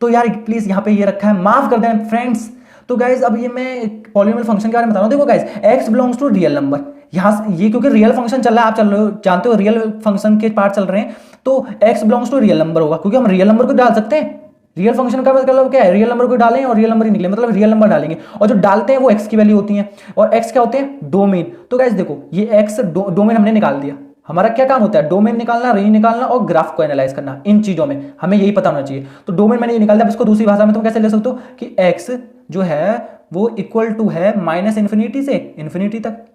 तो यार प्लीज यहाँ पे ये रखा है, माफ कर देना फ्रेंड्स। तो गाइस अब ये मैं पॉलिनोमियल फंक्शन के बारे में बता रहा हूँ। देखो guys x belongs to real number, यहाँ ये क्योंकि रियल फंक्शन चल रहा है, आप जानते हो रियल फंक्शन के पार्ट चल रहे हैं, तो x belongs to real number होगा, क्योंकि हम रियल नंबर को डाल सकते हैं। रियल फंक्शन का मतलब क्या है? रियल नंबर को डालें और रियल नंबर ही निकले, मतलब रियल नंबर डालेंगे, और जो डालते हैं वो x की वैल्यू होती है, और x क्या होते हैं? डोमेन। तो गाइस देखो ये x डोमेन हमने निकाल दिया। हमारा क्या काम होता है? डोमेन निकालना, रेंज निकालना और ग्राफ को एनालाइज करना। इन चीजों में हमें यही पता होना चाहिए। तो डोमेन मैंने ये निकाल दिया। अब इसको दूसरी भाषा में तुम कैसे ले सकते हो कि x जो है वो इक्वल टू है -इन्फिनिटी से इन्फिनिटी तक।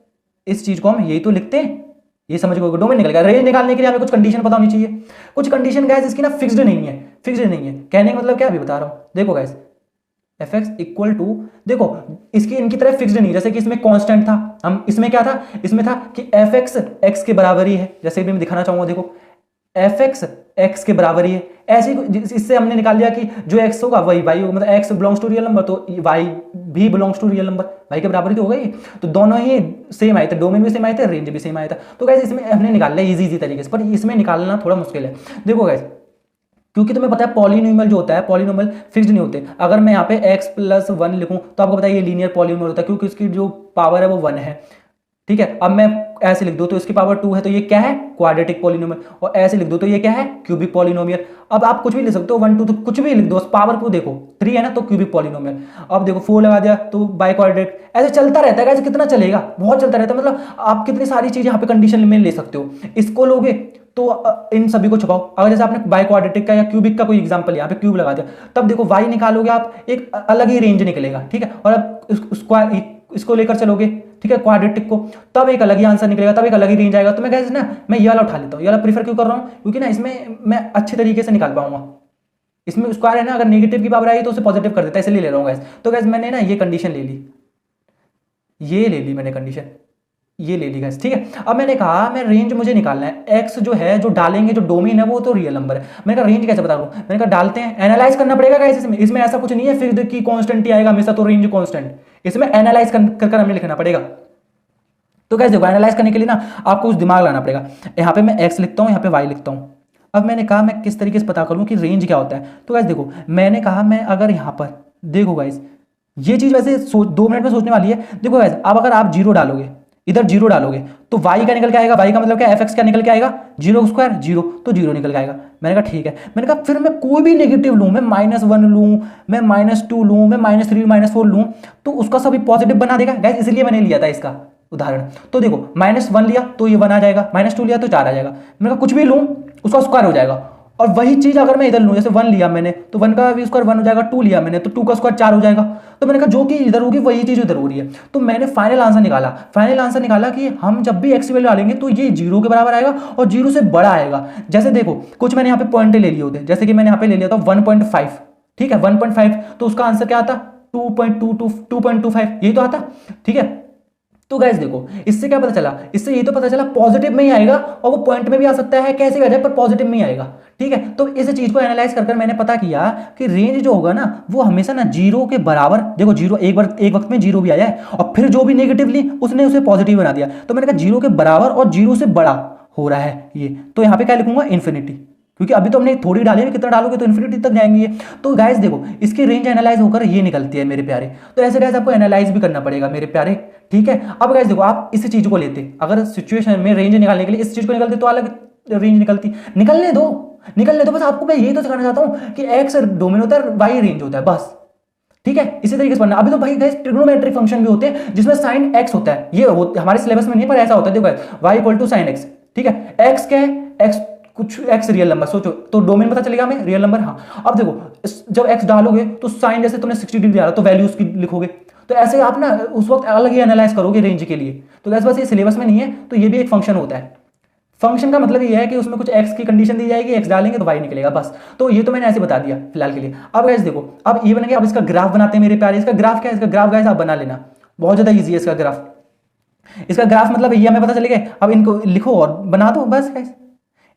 इस चीज को हम यही तो लिखते हैं, ये समझ गए। डोमेन निकल गया। रेंज निकालने के लिए हमें कुछ कंडीशन पता होनी चाहिए। कुछ कंडीशन गाइस इसकी ना फिक्स्ड नहीं है, फिक्स्ड नहीं है। कहने का मतलब क्या, अभी बता रहा हूं। देखो गाइस fx इक्वल टू, देखो इसकी इनकी तरह फिक्स्ड नहीं, जैसे कि इसमें कांस्टेंट था, हम इसमें क्या था, इसमें था कि fx x के बराबर ही है। जैसे भी मैं दिखाना चाहूंगा, देखो fx x के बराबर ही है। ऐसे इससे हमने निकाल लिया कि जो x होगा वही y होगा, मतलब x belongs to real number, तो y भी belongs to real number, y के बराबर ही तो होगा ये। तो दोनों ही सेम आए थे, डोमेन भी सेम आए थे, रेंज भी सेम आया था। तो गाइस इसमें हमने निकाल लिया इजी तरीके से, पर इसमें निकालना थोड़ा मुश्किल है। देखो गाइस क्योंकि तुम्हें पता है पॉलिनोमियल जो होता है, पॉलिनोमियल फिक्स्ड नहीं होते। अगर मैं यहाँ पे x+1 लिखूं तो आपको पता है ये लीनियर पॉलिनोमियल होता है, क्योंकि इसकी जो पावर है वो 1 है, ठीक है। अब मैं ऐसे लिख दूं तो इसकी पावर 2 है, तो ये क्या है? Quadratic polynomial. और ऐसे लिख दो तो ये क्या है? Cubic polynomial. अब आप कुछ भी लिख सकते हो, 1 2 तो कुछ भी लिख दो, पावर को देखो 3 है ना, तो क्यूबिक पॉलिनोमियल। अब देखो 4 लगा दिया तो बाई क्वाड्रेटिक। ऐसे चलता रहता है। ऐसे कितना चलेगा? बहुत चलता रहता है। मतलब आप कितनी सारी चीजें यहाँ पे कंडीशन में ले सकते हो। इसको लोगे तो इन सभी को छुपाओ। अगर जैसे आपने बाई क्वाड्रेटिक का या क्यूबिक का कोई एग्जांपल यहाँ पे क्यूब लगा दिया, तब देखो y निकालोगे आप, एक अलग ही रेंज निकलेगा, ठीक है। और अब इसको लेकर चलोगे, ठीक है, क्वाड्रेटिक को, तब एक अलग ही आंसर निकलेगा, तब एक अलग ही रेंज आएगा। तो मैं कहते ना, मैं ये वाला उठा लेता हूँ। ये वाला प्रीफर क्यों कर रहा हूँ? क्योंकि ना इसमें मैं अच्छे तरीके से निकाल पाऊंगा। इसमें स्क्वायर है ना, अगर नेगेटिव की पावर आई तो उसे पॉजिटिव कर देता है, इसलिए ले रहा हूँ गैस। तो गैस मैंने ना ये कंडीशन ले ली, ये ले ली मैंने कंडीशन, ये ले ली गैस, ठीक है। अब मैंने कहा मैं रेंज मुझे निकालना है, एक्स जो है जो डालेंगे, जो डोमेन है वो तो रियल नंबर है। मैंने कहा रेंज कैसे बता दूं? मैंने कहा डालते हैं, एनालाइज करना पड़ेगा गैस। इसमें ऐसा कुछ नहीं है फिक्स्ड की कांस्टेंट ही आएगा हमेशा, तो रेंज कांस्टेंट, इसमें एनालाइज कर हमें लिखना पड़ेगा। तो गैस देखो एनालाइज करने के लिए ना आपको कुछ दिमाग लाना पड़ेगा। यहाँ पे मैं एक्स लिखता हूँ, यहाँ पे वाई लिखता हूँ। अब मैंने कहा मैं किस तरीके से पता करूँ कि रेंज क्या होता है। तो गैस देखो मैंने कहा मैं अगर यहाँ पर देखो गैस, ये चीज वैसे 2 मिनट में सोचने वाली है। देखो गैस अब अगर आप 0 डालोगे, इधर 0 डालोगे तो y का निकल के आएगा, y का मतलब क्या, fx का निकल के आएगा, 0 स्क्वायर 0, तो 0 निकल के आएगा। मैंने कहा ठीक है। मैंने कहा फिर मैं कोई भी नेगेटिव लूं, मैं -1 लूं, मैं -2 लूं, मैं -3 -4 लूं, तो उसका सभी पॉजिटिव बना देगा गैस। इसलिए मैंने लिया था इसका उदाहरण। तो देखो -1 लिया तो ये 1 आ जाएगा, -2 लिया तो 4 आ जाएगा। मैंने कहा कुछ भी लूं उसका स्क्वायर हो जाएगा। और वही चीज अगर मैं इधर लूं, जैसे 1 लिया मैंने तो 1 का भी स्क्वायर 1 हो जाएगा, 2 लिया मैंने तो 2 का स्क्वायर 4 हो जाएगा। तो मैंने कहा जो कि इधर होगी वही चीज उधर हो रही है। तो मैंने फाइनल आंसर निकाला कि हम जब भी एक्स की वैल्यू डालेंगे तो ये 0 के बराबर आएगा और 0 से बड़ा आएगा। जैसे देखो कुछ मैंने यहाँ पे पॉइंट ले लिए होते, जैसे कि मैंने यहाँ पे ले लिया था 1.5, ठीक है, 1.5, तो उसका आंसर क्या आता? 2.25, यही तो आता, ठीक है। तो गाइस देखो इससे क्या पता चला, इससे ये तो पता चला पॉजिटिव में ही आएगा, और वो पॉइंट में भी आ सकता है, कैसे भी आ जाए पर पॉजिटिव में ही आएगा, ठीक है। तो इस चीज को एनालाइज कर मैंने पता किया कि रेंज जो होगा ना वो हमेशा ना 0 के बराबर, देखो 0 एक वक्त में 0 भी आया है और फिर जो भी नेगेटिव ली उसने उसे पॉजिटिव बना दिया। तो मैंने कहा 0 के बराबर और 0 से बड़ा हो रहा है ये, तो यहाँ पे क्या लिखूंगा? इन्फिनिटी। क्योंकि अभी तो हमने थोड़ी डाली है, कितना डालोगे तो इन्फिनिटी तक जाएंगे ये। तो गाइस देखो इसकी रेंज एनालाइज होकर ये निकलती है मेरे प्यारे। तो ऐसे गाइस आपको एनालाइज भी करना पड़ेगा मेरे प्यारे, ठीक है। अब गाइस देखो आप इस चीज को लेते, अगर सिचुएशन में रेंज निकालने के लिए इस चीज को निकालते तो अलग रेंज निकलती, निकलने दो बस। आपको मैं यही तो सिखाना चाहता हूँ कि एक्स डोमेन होता है, वाई रेंज होता है बस, ठीक है। इसी तरीके से पढ़ना। अभी तो भाई गाइस ट्रिग्नोमेट्रिक फंक्शन भी होते हैं जिसमें साइन एक्स होता है, ये हमारे सिलेबस में नहीं पर ऐसा होता है। देखो y equal to sine x, ठीक है। एक्स क्या है, एक्स कुछ एक्स रियल नंबर, सोचो तो डोमेन पता चलेगा हमें, रियल नंबर। हाँ अब देखो जब एक्स डालोगे तो साइन जैसे तुमने 60 डिग्री डाला तो वैल्यू उसकी लिखोगे। तो ऐसे आप ना उस वक्त अलग ही एनालाइज करोगे रेंज के लिए। तो गैस बस ये सिलेबस में नहीं है, तो ये भी एक फंक्शन होता है। फंक्शन का मतलब ये है कि उसमें कुछ एक्स की कंडीशन दी जाएगी, एक्स डालेंगे तो वाई निकलेगा बस। तो ये तो मैंने ऐसे बता दिया फिलहाल के लिए। अब गैस देखो अब ये बन गया, अब इसका ग्राफ बनाते हैं मेरे प्यारे। इसका ग्राफ क्या है, इसका ग्राफ गैस आप बना लेना, बहुत ज्यादा ईजी है इसका ग्राफ। इसका ग्राफ मतलब ये हमें पता चलेगा। अब इनको लिखो और बना दो बस गैस,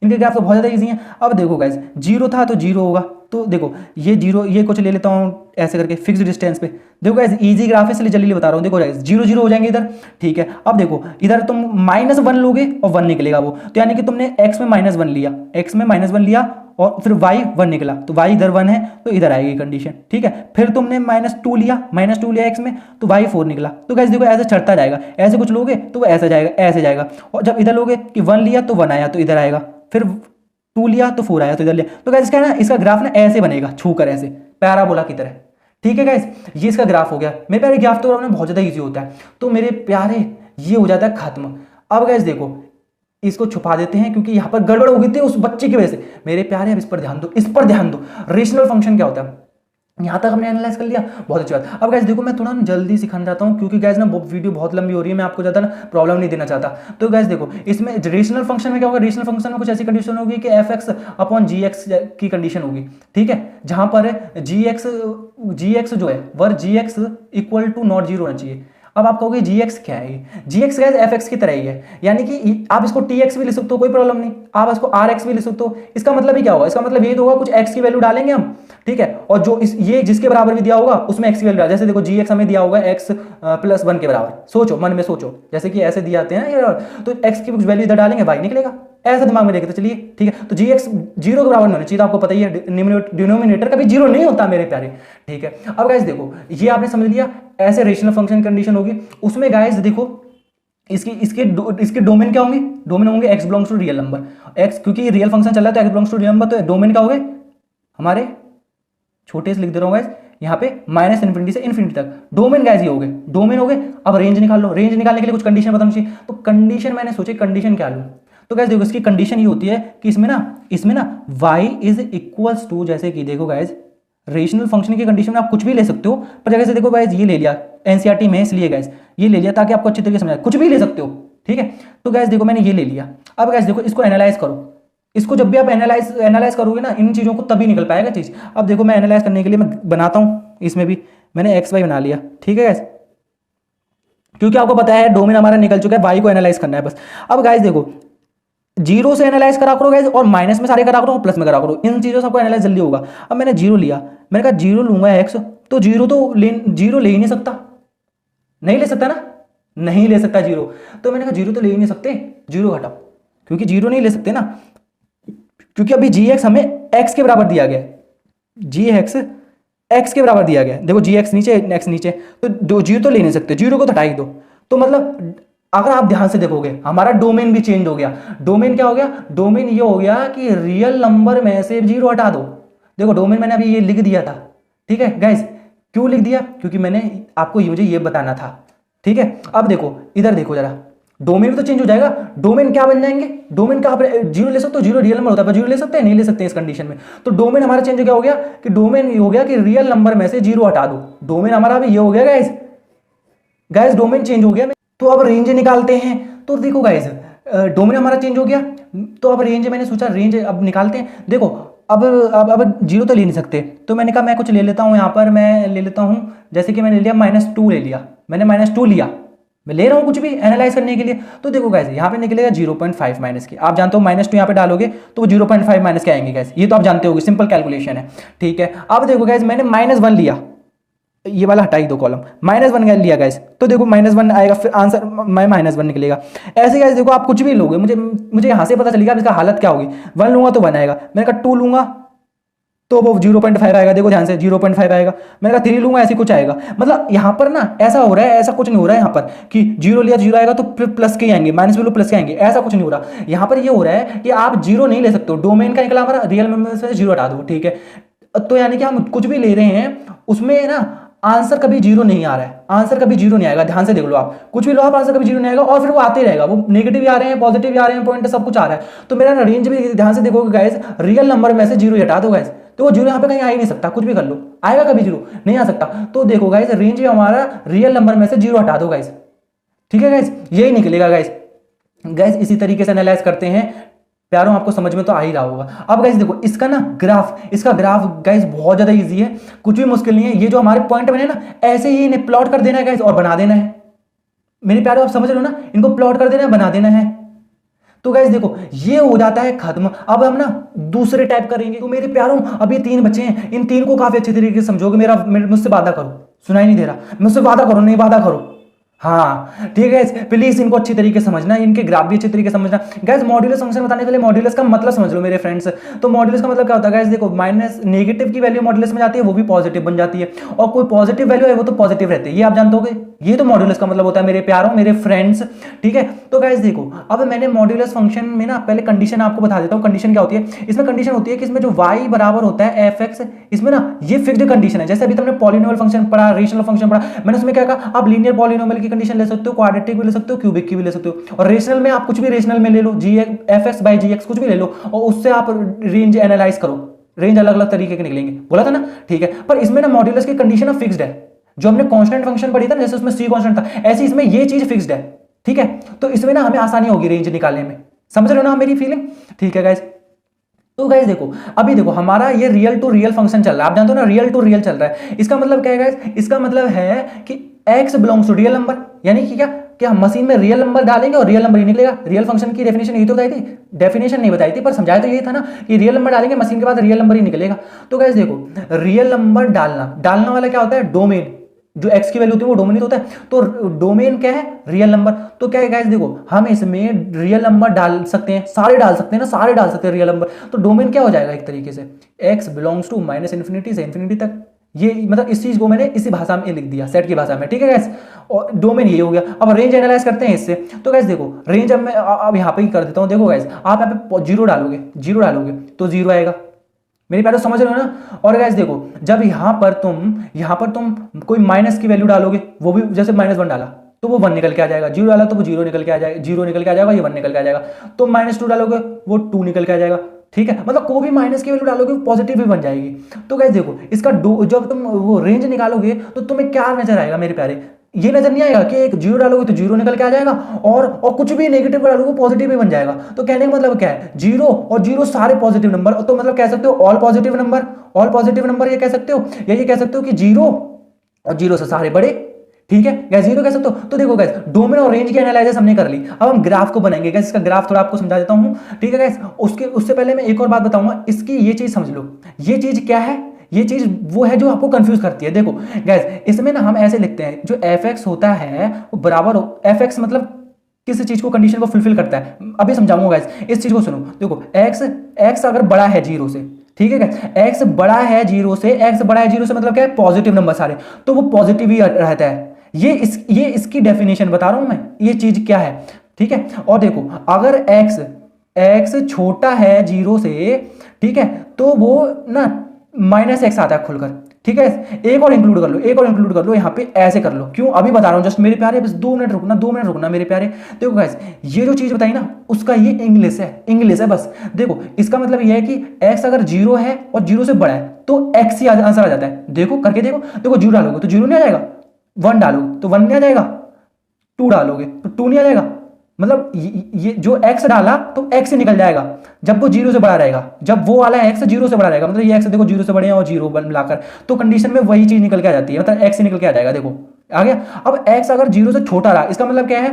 इनके ग्राफ तो बहुत ज़्यादा इजी हैं। अब देखो गाइस जीरो था तो जीरो होगा, तो देखो ये जीरो, ये कुछ ले लेता हूँ ऐसे करके फिक्स डिस्टेंस पे। देखो गाइस इजी ग्राफ है इसलिए जल्दी बता रहा हूँ। देखो गाइस जीरो जीरो हो जाएंगे इधर, ठीक है। अब देखो इधर तुम -1 लोगे और 1 निकलेगा वो, तो यानी कि तुमने x में -1 लिया, x में -1 लिया और फिर y 1 निकला, तो y इधर 1 है तो इधर आएगी कंडीशन, ठीक है। फिर तुमने -2 लिया x में तो y 4 निकला। तो गाइस देखो ऐसे चढ़ता जाएगा, ऐसे कुछ लोगे तो वो ऐसा जाएगा, ऐसे जाएगा। और जब इधर लोगे कि 1 लिया तो 1 आया तो इधर आएगा, फिर 2 लिया तो 4 आया तो इधर लिया। तो गाइस क्या है ना, इसका ग्राफ ना ऐसे बनेगा, छूकर ऐसे पैराबोला की तरह, ठीक है गाइस। ये इसका ग्राफ हो गया मेरे प्यारे। ग्राफ तो बहुत ज्यादा इजी होता है, तो मेरे प्यारे ये हो जाता है खत्म। अब गाइस देखो इसको छुपा देते हैं क्योंकि यहाँ पर गड़बड़ हो गई थी उस बच्चे की वजह से मेरे प्यारे। अब इस पर ध्यान दो, इस पर ध्यान दो। रेशनल फंक्शन क्या होता है, यहाँ तक हमने एनालाइज कर लिया, बहुत अच्छी बात। अब गैस देखो मैं थोड़ा जल्दी सिखाना चाहता हूँ क्योंकि गैस ना वीडियो बहुत लंबी हो रही है, मैं आपको ज़्यादा ना प्रॉब्लम नहीं देना चाहता। तो गैस देखो इसमें रेशनल फंक्शन में क्या होगा, रेशनल फंक्शन में कुछ ऐसी कंडीशन होगी कि fx अपॉन gx की कंडीशन होगी, ठीक है। जहाँ पर gx जो है where gx equal to not zero होना चाहिए। अब आप कहोगे gx क्या है, gx गैस fx की तरह ही है, यानी कि आप इसको tx भी लिख सकते हो, कोई प्रॉब्लम नहीं। आप इसको rx भी लिख सकते हो। इसका मतलब ही क्या होगा, इसका मतलब ये तो होगा कुछ x की वैल्यू डालेंगे हम, ठीक है। और जो ये जिसके बराबर भी दिया होगा उसमें x की वैल्यू, जैसे देखो gx हमें दिया होगा x + 1 के बराबर। सोचो मन में सोचो, जैसे कि ऐसे दिए जाते हैं तो x की कुछ वैल्यू इधर डालेंगे y निकलेगा, ऐसा दिमाग में लेके तो चलिए, ठीक है। तो gx 0 के बराबर नहीं होना चाहिए, आपको पता ही है डिनोमिनेटर कभी 0 नहीं होता मेरे प्यारे, ठीक है। अब गाइस देखो ये आपने समझ लिया, ऐसे रेशनल फंक्शन कंडीशन होगी। उसमें गाइस देखो इसके डोमेन क्या होंगे, डोमेन होंगे x belongs to real number, x क्योंकि रियल फंक्शन चल रहा है तो x belongs to real number, तो डोमेन क्या होंगे हमारे, छोटे से लिख दे रहा हूँ गाइस यहाँ पे -∞ से ∞ तक डोमेन गाइस ये हो गए, डोमेन हो गए। अब रेंज निकाल लो, रेंज निकालने के लिए कुछ कंडीशन बताना चाहिए। तो कंडीशन मैंने सोची कंडीशन क्या लूँ, तो गाइस देखो इसकी कंडीशन ये होती है कि इसमें ना y इज इक्वल्स टू, जैसे कि देखो गाइस रेशनल फंक्शन की कंडीशन में आप कुछ भी ले सकते हो, पर जगह से देखो गाइस ये ले लिया एनसीईआरटी में, इसलिए गाइस ये ले लिया ताकि आपको अच्छी तरीके से समझ, कुछ भी ले सकते हो, ठीक है। तो गाइस देखो मैंने ये ले लिया। अब गाइस देखो इसको एनालाइज करो, इसको जब भी आप एनालाइज करोगे ना इन चीज़ों को तभी निकल पाएगा चीज़। अब देखो मैं एनालाइज करने के लिए मैं बनाता हूँ, इसमें भी मैंने एक्स वाई बना लिया, ठीक है गाइस, क्योंकि आपको पता है डोमेन हमारा निकल चुका है, वाई को एनालाइज करना है बस। अब गाइस देखो 0 से एनालाइज करा करो गाइस, और माइनस में सारे करा करो, प्लस में करा करो, इन चीज़ों से आपको एनालाइज जल्दी होगा। अब मैंने 0 लिया, मैंने कहा 0 लूंगा एक्स, तो 0 0 ले ही नहीं सकता, नहीं ले सकता ना, नहीं ले सकता 0। तो मैंने कहा 0 तो ले ही नहीं सकते, 0 घटाओ, क्योंकि 0 नहीं ले सकते ना, क्योंकि अभी gx हमें x के बराबर दिया गया, gx x के बराबर दिया गया। देखो gx नीचे x नीचे, तो 0 तो ले नहीं सकते, 0 को तो हटा ही दो। तो मतलब अगर आप ध्यान से देखोगे हमारा डोमेन भी चेंज हो गया। डोमेन क्या हो गया, डोमेन ये हो गया कि रियल नंबर में से 0 हटा दो। देखो डोमेन मैंने अभी ये लिख दिया था, ठीक है गाइस, क्यों लिख दिया, क्योंकि मैंने आपको मुझे ये बताना था, ठीक है। अब देखो इधर देखो जरा, डोमेन भी तो चेंज हो जाएगा। डोमेन क्या बन जाएंगे, डोमेन का आप 0 ले सकते हो, 0 रियल नंबर होता है, पर 0 ले सकते हैं, नहीं ले सकते इस कंडीशन में। तो डोमेन हमारा चेंज क्या हो गया कि डोमेन ये हो गया कि रियल नंबर में से 0 हटा दो। डोमेन हमारा अभी ये हो गया गाइस डोमेन चेंज हो गया। तो अब रेंज निकालते हैं। तो देखो गाइस डोमेन हमारा चेंज हो गया, तो अब रेंज मैंने सोचा रेंज अब निकालते हैं। देखो अब 0 तो ले नहीं सकते, तो मैंने कहा मैं कुछ ले लेता हूँ, यहाँ पर मैं ले लेता हूँ, जैसे कि मैंने लिया -2 ले लिया, मैंने -2 लिया, मैं ले रहा हूँ कुछ भी एनालाइज करने के लिए। तो देखो गाइस यहाँ पे निकलेगा 0.5 माइनस के, आप जानते हो -2 यहाँ पे डालोगे तो वो 0.5 माइनस के आएंगे गाइस, ये तो आप जानते होगे, सिंपल कैलकुलेशन है, ठीक है। अब देखो गाइस मैंने -1 लिया, ये वाला हटा ही दो कॉलम, -1 लिया गैस, तो देखो -1 आएगा, फिर आंसर में -1 निकलेगा। ऐसे गैस देखो आप कुछ भी लोगे, मुझे यहाँ से पता चलेगा अब इसका हालत क्या होगी। 1 लूंगा तो 1 आएगा, मैंने कहा 2 लूंगा तो वो 0.5 आएगा, देखो ध्यान से 0.5 आएगा, मैंने कहा 3 लूंगा ऐसे कुछ आएगा। मतलब यहाँ पर ना ऐसा हो रहा है, ऐसा कुछ नहीं हो रहा है यहाँ पर कि 0 लिया 0 आएगा तो फिर प्लस के आएंगे, माइनस वैल्यू प्लस के आएंगे, ऐसा कुछ नहीं हो रहा। यहाँ पर ये हो रहा है कि आप 0 नहीं ले सकते हो, डोमेन का निकला हमारा, रियल नंबर से 0 हटा दो, ठीक है। तो यानी कि हम कुछ भी ले रहे हैं उसमें ना आंसर कभी 0 नहीं आ रहा है, आंसर कभी 0 नहीं आएगा, ध्यान से देख लो, आप कुछ भी लो आप, आंसर कभी 0 नहीं आएगा, और फिर वो आते ही रहेगा, वो नेगेटिव भी आ रहे हैं, पॉजिटिव भी आ रहे हैं, पॉइंट सब कुछ आ रहा है। तो मेरा रेंज भी ध्यान से देखोगे गाइस, रियल नंबर में से 0 हटा दो गाइस, तो वो 0 यहाँ पे कहीं आ ही नहीं सकता, कुछ भी कर लो, आएगा कभी 0 नहीं आ सकता। तो देखो गाइस, रेंज में हमारा रियल नंबर में से 0 हटा दो गाइस, ठीक है गाइस, यही निकलेगा गाइस। गाइस इसी तरीके से एनालाइज करते हैं प्यारों, आपको समझ में तो आ ही रहा होगा। अब गाइस देखो इसका ना ग्राफ, इसका ग्राफ गाइस बहुत ज्यादा इजी है, कुछ भी मुश्किल नहीं है। ये जो हमारे पॉइंट बने ना, ऐसे ही इन्हें प्लॉट कर देना है गाइस और बना देना है। मेरे प्यारों आप समझ रहे हो ना, इनको प्लॉट कर देना है, बना देना है। तो गाइस देखो ये हो जाता है खत्म। अब हम ना दूसरे टाइप करेंगे। तो मेरे प्यारों अब ये 3 बच्चे हैं, इन 3 को काफी अच्छे तरीके से समझोगे। मुझसे वादा करो, सुनाई नहीं दे रहा, मुझसे वादा करो, नहीं वादा करो, हाँ ठीक है। प्लीज इनको अच्छी तरीके से समझना, इनके ग्राफ भी अच्छी तरीके से समझना। गैस मॉड्यूलस फंक्शन बताने के लिए मॉड्यूलस का मतलब समझ लो मेरे फ्रेंड्स। तो मॉड्यूलस का मतलब क्या होता है गैस, देखो माइनस नेगेटिव की वैल्यू मॉड्यूलस में जाती है, वो भी पॉजिटिव बन जाती है, और कोई पॉजिटिव वैल्यू है वो तो पॉजिटिव रहती है, ये आप जानते होगे। ये तो मॉड्यूलस का मतलब होता है मेरे प्यारों, मेरे फ्रेंड्स, ठीक है। तो गैस देखो अब मैंने मॉड्यूलस फंक्शन में ना पहले कंडीशन आपको बता देता हूँ। कंडीशन क्या होती है, इसमें कंडीशन होती है कि इसमें जो y बराबर होता है f(x), इसमें ना ये फिक्स्ड कंडीशन है। जैसे अभी तुमने पॉलिनोमियल फंक्शन पढ़ा, रेशनल फंक्शन पढ़ा, मैंने उसमें क्या कहा, आप लीनियर पॉलिनोमियल की कंडीशन ले सकते हो, क्वाड्रेटिक भी ले सकते हो, क्यूबिक की भी ले सकते हो, और रेशनल में आप कुछ भी रेशनल में ले लो, f(x/gx) कुछ भी ले लो, और उससे आप रेंज एनालाइज करो। रेंज अलग अलग तरीके के निकलेंगे, बोला था ना, ठीक है। पर इसमें ना मॉड्यूलस की कंडीशन फिक्स्ड है। जो हमने कांस्टेंट फंक्शन पढ़ी था, जैसे उसमें c कांस्टेंट था, ऐसे इसमें ये चीज फिक्स्ड है, ठीक है। तो इसमें ना हमें आसानी होगी रेंज निकालने में, समझ रहे हो ना मेरी फीलिंग, ठीक है गाइस। तो गाइस देखो अभी देखो हमारा ये रियल टू रियल फंक्शन चल रहा है, आप जानते हो ना रियल टू रियल चल रहा है। इसका मतलब क्या है गाइस, इसका मतलब है कि x belongs to real number, यानी कि क्या हम मशीन में रियल नंबर डालेंगे और रियल नंबर ही निकलेगा। रियल फंक्शन की डेफिनेशन यही तो बताई थी, डेफिनेशन नहीं बताई थी पर समझाया तो यही था ना कि रियल नंबर डालेंगे मशीन के बाद रियल नंबर ही निकलेगा। तो गाइस देखो रियल नंबर डालना वाला क्या होता है, डोमेन, जो x की वैल्यू होती है वो डोमेन होता है। तो डोमेन क्या है, रियल नंबर। तो क्या है गाइस देखो हम इसमें रियल नंबर डाल सकते हैं, सारे डाल सकते हैं ना, सारे डाल सकते हैं रियल नंबर। तो डोमेन क्या हो जाएगा एक तरीके से, x बिलोंग्स टू -∞ से ∞ तक। ये मतलब इस चीज को मैंने इसी भाषा में लिख दिया, सेट की भाषा में, ठीक है गाइस। और डोमेन ये हो गया। अब रेंज एनालाइज करते हैं इससे। तो गाइस देखो रेंज अब मैं अब यहाँ पे ही कर देता हूँ। देखो गाइस आप यहाँ पे 0 डालोगे, 0 डालोगे तो 0 आएगा, मेरे प्यारे समझ रहे हो ना। और गाइस देखो जब यहाँ पर तुम कोई माइनस की वैल्यू डालोगे, वो भी जैसे -1 डाला तो वो 1 निकल के आ जाएगा, 0 डाला तो वो 0 निकल के आ जाएगा, 0 निकल के आ जाएगा, ये 1 निकल के आ जाएगा। तो -2 डालोगे वो 2 निकल के आ जाएगा, ठीक है। मतलब कोई भी माइनस की वैल्यू डालोगे पॉजिटिव भी बन जाएगी। तो गाइस देखो इसका जब तुम वो रेंज निकालोगे तो तुम्हें क्या नजर आएगा मेरे प्यारे, ये नजर नहीं आएगा कि एक 0 डालोगे तो 0 निकल के आ जाएगा, और कुछ भी नेगेटिव डालोगे पॉजिटिव भी बन जाएगा। तो कहने का मतलब क्या है, 0 और 0 सारे पॉजिटिव नंबर। तो मतलब कह सकते हो all positive number, all positive number ये कह सकते हो, या ये कह सकते हो कि 0 और 0 से सारे बड़े, ठीक है गैस, 0 कह सकते हो। तो देखो गैस डोमेन और रेंज की एनालिसिस हमने कर ली। अब हम ग्राफ को बनाएंगे गैस, इसका ग्राफ थोड़ा आपको समझा देता हूं, ठीक है गैस। उससे पहले मैं एक और बात बताऊंगा, इसकी ये चीज समझ लो। ये चीज क्या है, ये चीज वो है जो आपको कंफ्यूज करती है। देखो गैस इसमें ना हम ऐसे लिखते हैं, जो f(x) होता है वो बराबर हो, f(x) मतलब किसी चीज को, कंडीशन को फुलफिल करता है। अभी समझाऊंगा गैस, इस चीज को सुनो। देखो x अगर बड़ा है 0 से, ठीक है गैस, x बड़ा है 0 से, x बड़ा है 0 से मतलब क्या है, पॉजिटिव नंबर सारे, तो वो पॉजिटिव ही रहता है। ये इसकी डेफिनेशन बता रहा हूं मैं, ये चीज क्या है, ठीक है। और देखो अगर x छोटा है 0 से, ठीक है, तो वो ना -x आता है खुलकर, ठीक है। एक और इंक्लूड कर लो, एक और इंक्लूड कर लो, यहाँ पे ऐसे कर लो। क्यों, अभी बता रहा हूँ जस्ट मेरे प्यारे, बस 2 मिनट रुकना, 2 मिनट रुकना मेरे प्यारे। देखो गाइस ये जो चीज बताई ना, उसका ये इंग्लिश है बस। देखो इसका मतलब ये है कि x अगर 0 है और 0 से बड़ा है तो x ही आंसर आ जाता है। देखो करके देखो, 0 डालोगे तो 0 नहीं आ जाएगा, 1 डालोगे तो 1 नहीं आ जाएगा, 2 डालोगे तो 2 नहीं आ जाएगा। मतलब ये जो x डाला तो x ही निकल जाएगा जब वो 0 से बड़ा रहेगा। जब वो वाला x 0 से बड़ा रहेगा, मतलब ये x देखो 0 से बड़े हैं और 0 मिलाकर, तो कंडीशन में वही चीज निकल के आ जाती है, मतलब x ही निकल के आ जाएगा। देखो आ गया। अब x अगर 0 से छोटा रहा, इसका मतलब क्या है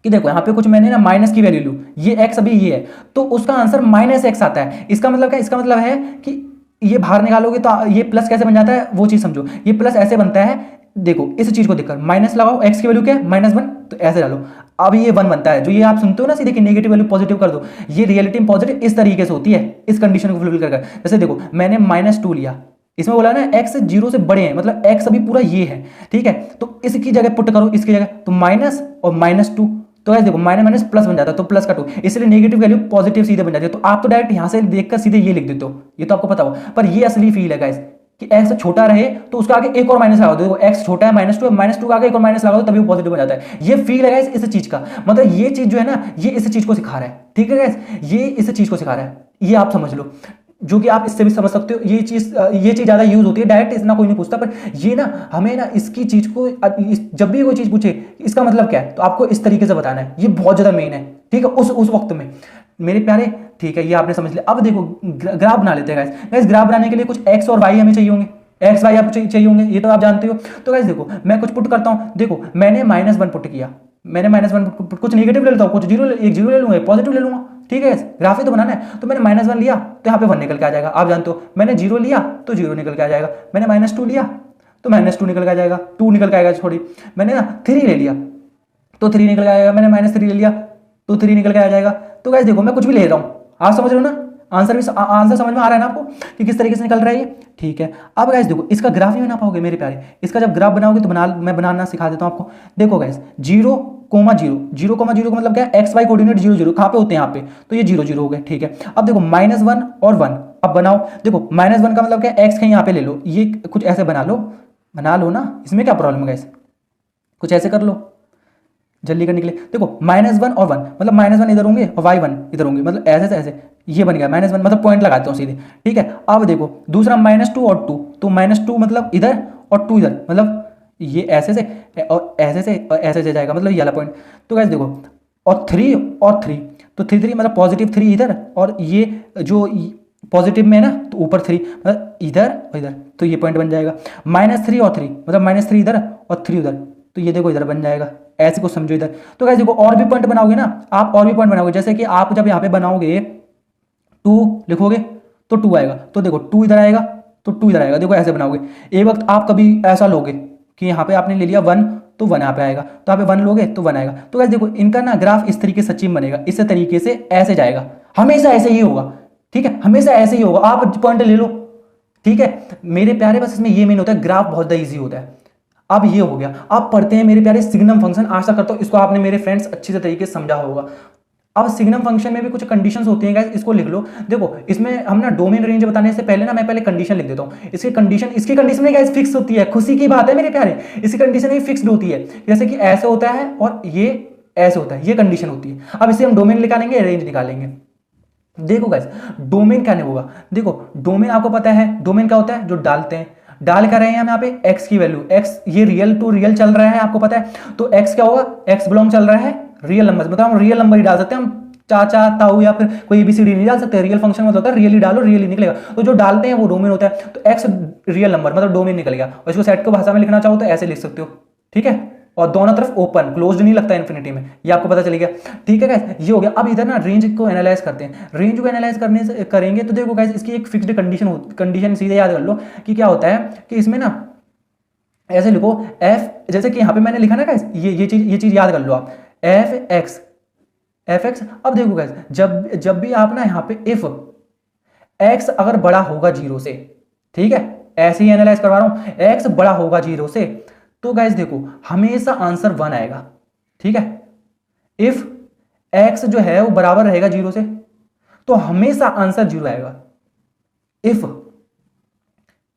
कि देखो यहाँ पे कुछ मैंने ना माइनस की वैल्यू लू, ये x अभी ये है तो उसका आंसर -x आता है। इसका मतलब क्या है, इसका मतलब है कि ये बाहर निकालोगे तो ये प्लस कैसे बन जाता है वो चीज़ समझो। ये प्लस ऐसे बनता है, देखो इस चीज़ को देखकर माइनस लगाओ, एक्स की वैल्यू क्या है -1, तो ऐसे डालो, अब ये 1 बनता है। जो ये आप सुनते हो ना सीधे कि नेगेटिव वैल्यू पॉजिटिव कर दो, ये रियलिटी में पॉजिटिव इस तरीके से होती है, इस कंडीशन को फुलफिल कर। जैसे देखो मैंने -2 लिया, इसमें बोला ना एक्स 0 से बड़े हैं, मतलब एक्स अभी पूरा ये है, ठीक है, तो इसकी जगह पुट करो, इसकी जगह तो माइनस और -2, तो ऐसे देखो माइनस माइनस प्लस बन जाता है, तो प्लस का 2, इसलिए नेगेटिव वैल्यू पॉजिटिव सीधे बन जाती है। तो आप तो डायरेक्ट यहां से देखकर सीधे ये लिख देते हो, ये तो आपको पता हो, पर ये असली फील है गाइस कि एक्स छोटा रहे तो उसका आगे एक और माइनस लगा दो। देखो एक्स छोटा है -2 है, -2 का आगे एक और माइनस लगा दो तभी वो पॉजिटिव हो जाता है। ये फील है गाइस इस चीज का, मतलब ये चीज जो है ना ये इस चीज को सिखा रहा है, ठीक है गाइस, ये इस चीज को सिखा रहा है, ये आप समझ लो, जो कि आप इससे भी समझ सकते हो। ये चीज ज्यादा यूज होती है, डायरेक्ट इतना कोई नहीं पूछता, पर ये ना हमें ना इसकी चीज को जब भी कोई चीज पूछे इसका मतलब क्या है तो आपको इस तरीके से बताना है, ये बहुत ज्यादा मेन है, ठीक है, उस वक्त में मेरे प्यारे, ठीक है, ये आपने समझ लिया। अब देखो ग्राफ बना लेते हैं गाइस। ग्राफ बनाने के लिए कुछ एक्स और वाई हमें चाहिए होंगे, एक्स वाई आपको चाहिए होंगे, ये तो आप जानते हो। तो गाइस देखो मैं कुछ पुट करता हूं, देखो मैंने -1 पुट किया, मैंने -1 कुछ नेगेटिव ले लेता हूं, कुछ एक जीरो ले लूंगा, पॉजिटिव ले लूंगा, ठीक है, ग्राफ ही तो बनाना है। तो मैंने -1 लिया तो यहाँ पे 1 निकल के आ जाएगा, आप जानते हो। मैंने 0 लिया तो 0 निकल के आ जाएगा, मैंने -2 लिया तो -2 निकल के आ जाएगा, 2 निकल के आएगा, छोड़ी मैंने ना 3 ले लिया तो 3 निकल के आएगा, मैंने -3 ले लिया तो 3 निकल के आ जाएगा। तो गाइस देखो मैं कुछ भी ले रहा हूँ, आप समझ रहे हो ना, आंसर समझ में आ रहा है ना आपको कि किस तरीके से निकल रहा है ये, ठीक है। अब गाइस देखो इसका ग्राफ ही बना पाओगे मेरे प्यारे, इसका जब ग्राफ बनाओगे तो मैं बनाना सिखा देता हूँ आपको। देखो गाइस 0, 0, का मतलब क्या है, एक्स वाई कोऑर्डिनेट 0, 0 कहाँ पे होते हैं यहाँ पे, तो ये 0, 0 हो गए, ठीक है। अब देखो -1 और 1 अब बनाओ, देखो -1 का मतलब क्या है, एक्स कहीं यहाँ पे ले लो, ये कुछ ऐसे बना लो ना, इसमें क्या प्रॉब्लम है गाइस, कुछ ऐसे कर लो जल्दी करने के लिए। देखो -1 और 1 मतलब -1 इधर होंगे और y1 इधर होंगे, मतलब ऐसे ऐसे ये बन गया -1, मतलब पॉइंट लगाते हो सीधे, ठीक है। अब देखो दूसरा -2 और 2, तो -2 मतलब इधर और 2 इधर, मतलब ये ऐसे से और ऐसे से और ऐसे से जाएगा, मतलब ये वाला पॉइंट। तो गाइस देखो और 3 और 3, तो 3 मतलब +3 इधर, और ये जो पॉजिटिव में है ना तो ऊपर 3 मतलब इधर और इधर, तो ये पॉइंट बन जाएगा। -3 और 3 मतलब -3 इधर और 3 उधर, तो ये देखो इधर बन जाएगा, ऐसे को समझो इधर। तो गाइस देखो और भी पॉइंट बनाओगे ना आप, और भी पॉइंट बनाओगे, जैसे कि आप जब यहाँ पे बनाओगे 2 लिखोगे तो 2 आएगा, तो देखो 2 इधर आएगा तो 2 इधर आएगा, देखो ऐसे बनाओगे। एक वक्त आप कभी ऐसा लोगे कि यहाँ पे आपने ले लिया 1 तो 1 यहाँ पे आएगा, तो यहाँ पे 1 लोगे तो 1 आएगा। तो गाइस देखो इनका ना ग्राफ इस तरीके से सचिन बनेगा, इस तरीके से ऐसे जाएगा, हमेशा ऐसे ही होगा, ठीक है, हमेशा ऐसे ही होगा। आप पॉइंट ले लो, ठीक है मेरे प्यारे, बस इसमें ये मेन होता है, ग्राफ बहुत ज़्यादा ईजी होता है। अब ये हो गया, अब पढ़ते हैं मेरे प्यारे सिग्नम फंक्शन। आशा करता हूं इसको आपने मेरे फ्रेंड्स अच्छी से तरीके से समझा होगा। अब सिग्नम फंक्शन में भी कुछ कंडीशंस होती हैं गाइस, इसको लिख लो। देखो इसमें हम ना डोमेन रेंज बताने से पहले ना मैं पहले कंडीशन लिख देता हूं। इसकी कंडीशन में गाइस फिक्स होती है, खुशी की बात है मेरे प्यारे, इसकी कंडीशन ही फिक्स्ड होती है, जैसे कि ऐसे होता है और ये ऐसे होता है, ये कंडीशन होती है। अब इसे हम डोमेन निकालेंगे, रेंज निकालेंगे। देखो गाइस डोमेन क्या होगा, देखो डोमेन आपको पता है, डोमेन क्या होता है, जो डालते हैं, डाल कर रहे हैं हम यहाँ पे x की वैल्यू, x ये रियल टू रियल चल रहा है आपको पता है, तो x क्या होगा, x बिलोंग चल रहा है रियल नंबर, मतलब हम रियल नंबर ही डाल सकते हैं, हम चाचा ताऊ या फिर कोई एबीसीडी नहीं डाल सकते, रियल फंक्शन मतलब होता है रियली डालो रियली निकलेगा, तो जो डालते हैं वो डोमेन होता है। तो x रियल नंबर मतलब डोमेन निकल गया, और इसको सेट को भाषा में लिखना चाहो तो ऐसे लिख सकते हो, ठीक है, और दोनों तरफ ओपन, क्लोज्ड नहीं लगता इन्फिनिटी में, ये आपको पता चल गया, ठीक है गाइस, ये हो गया। अब इधर ना रेंज को एनालाइज करते हैं, रेंज को एनालाइज करने से करेंगे तो देखो गाइस इसकी एक फिक्स्ड कंडीशन सीधे याद कर लो कि क्या होता है कि इसमें ना ऐसे लिखो f, जैसे कि यहाँ पे मैंने लिखा ना गाइस, ये चीज याद कर लो आप, f(x). अब देखो गाइस जब भी आप ना यहाँ पे इफ x अगर बड़ा होगा 0 से, ठीक है, ऐसे ही एनालाइज करवा रहा हूं, x बड़ा होगा 0 से, तो गाइस देखो हमेशा आंसर 1 आएगा, ठीक है। इफ x जो है वो बराबर रहेगा 0 से तो हमेशा आंसर 0 आएगा। इफ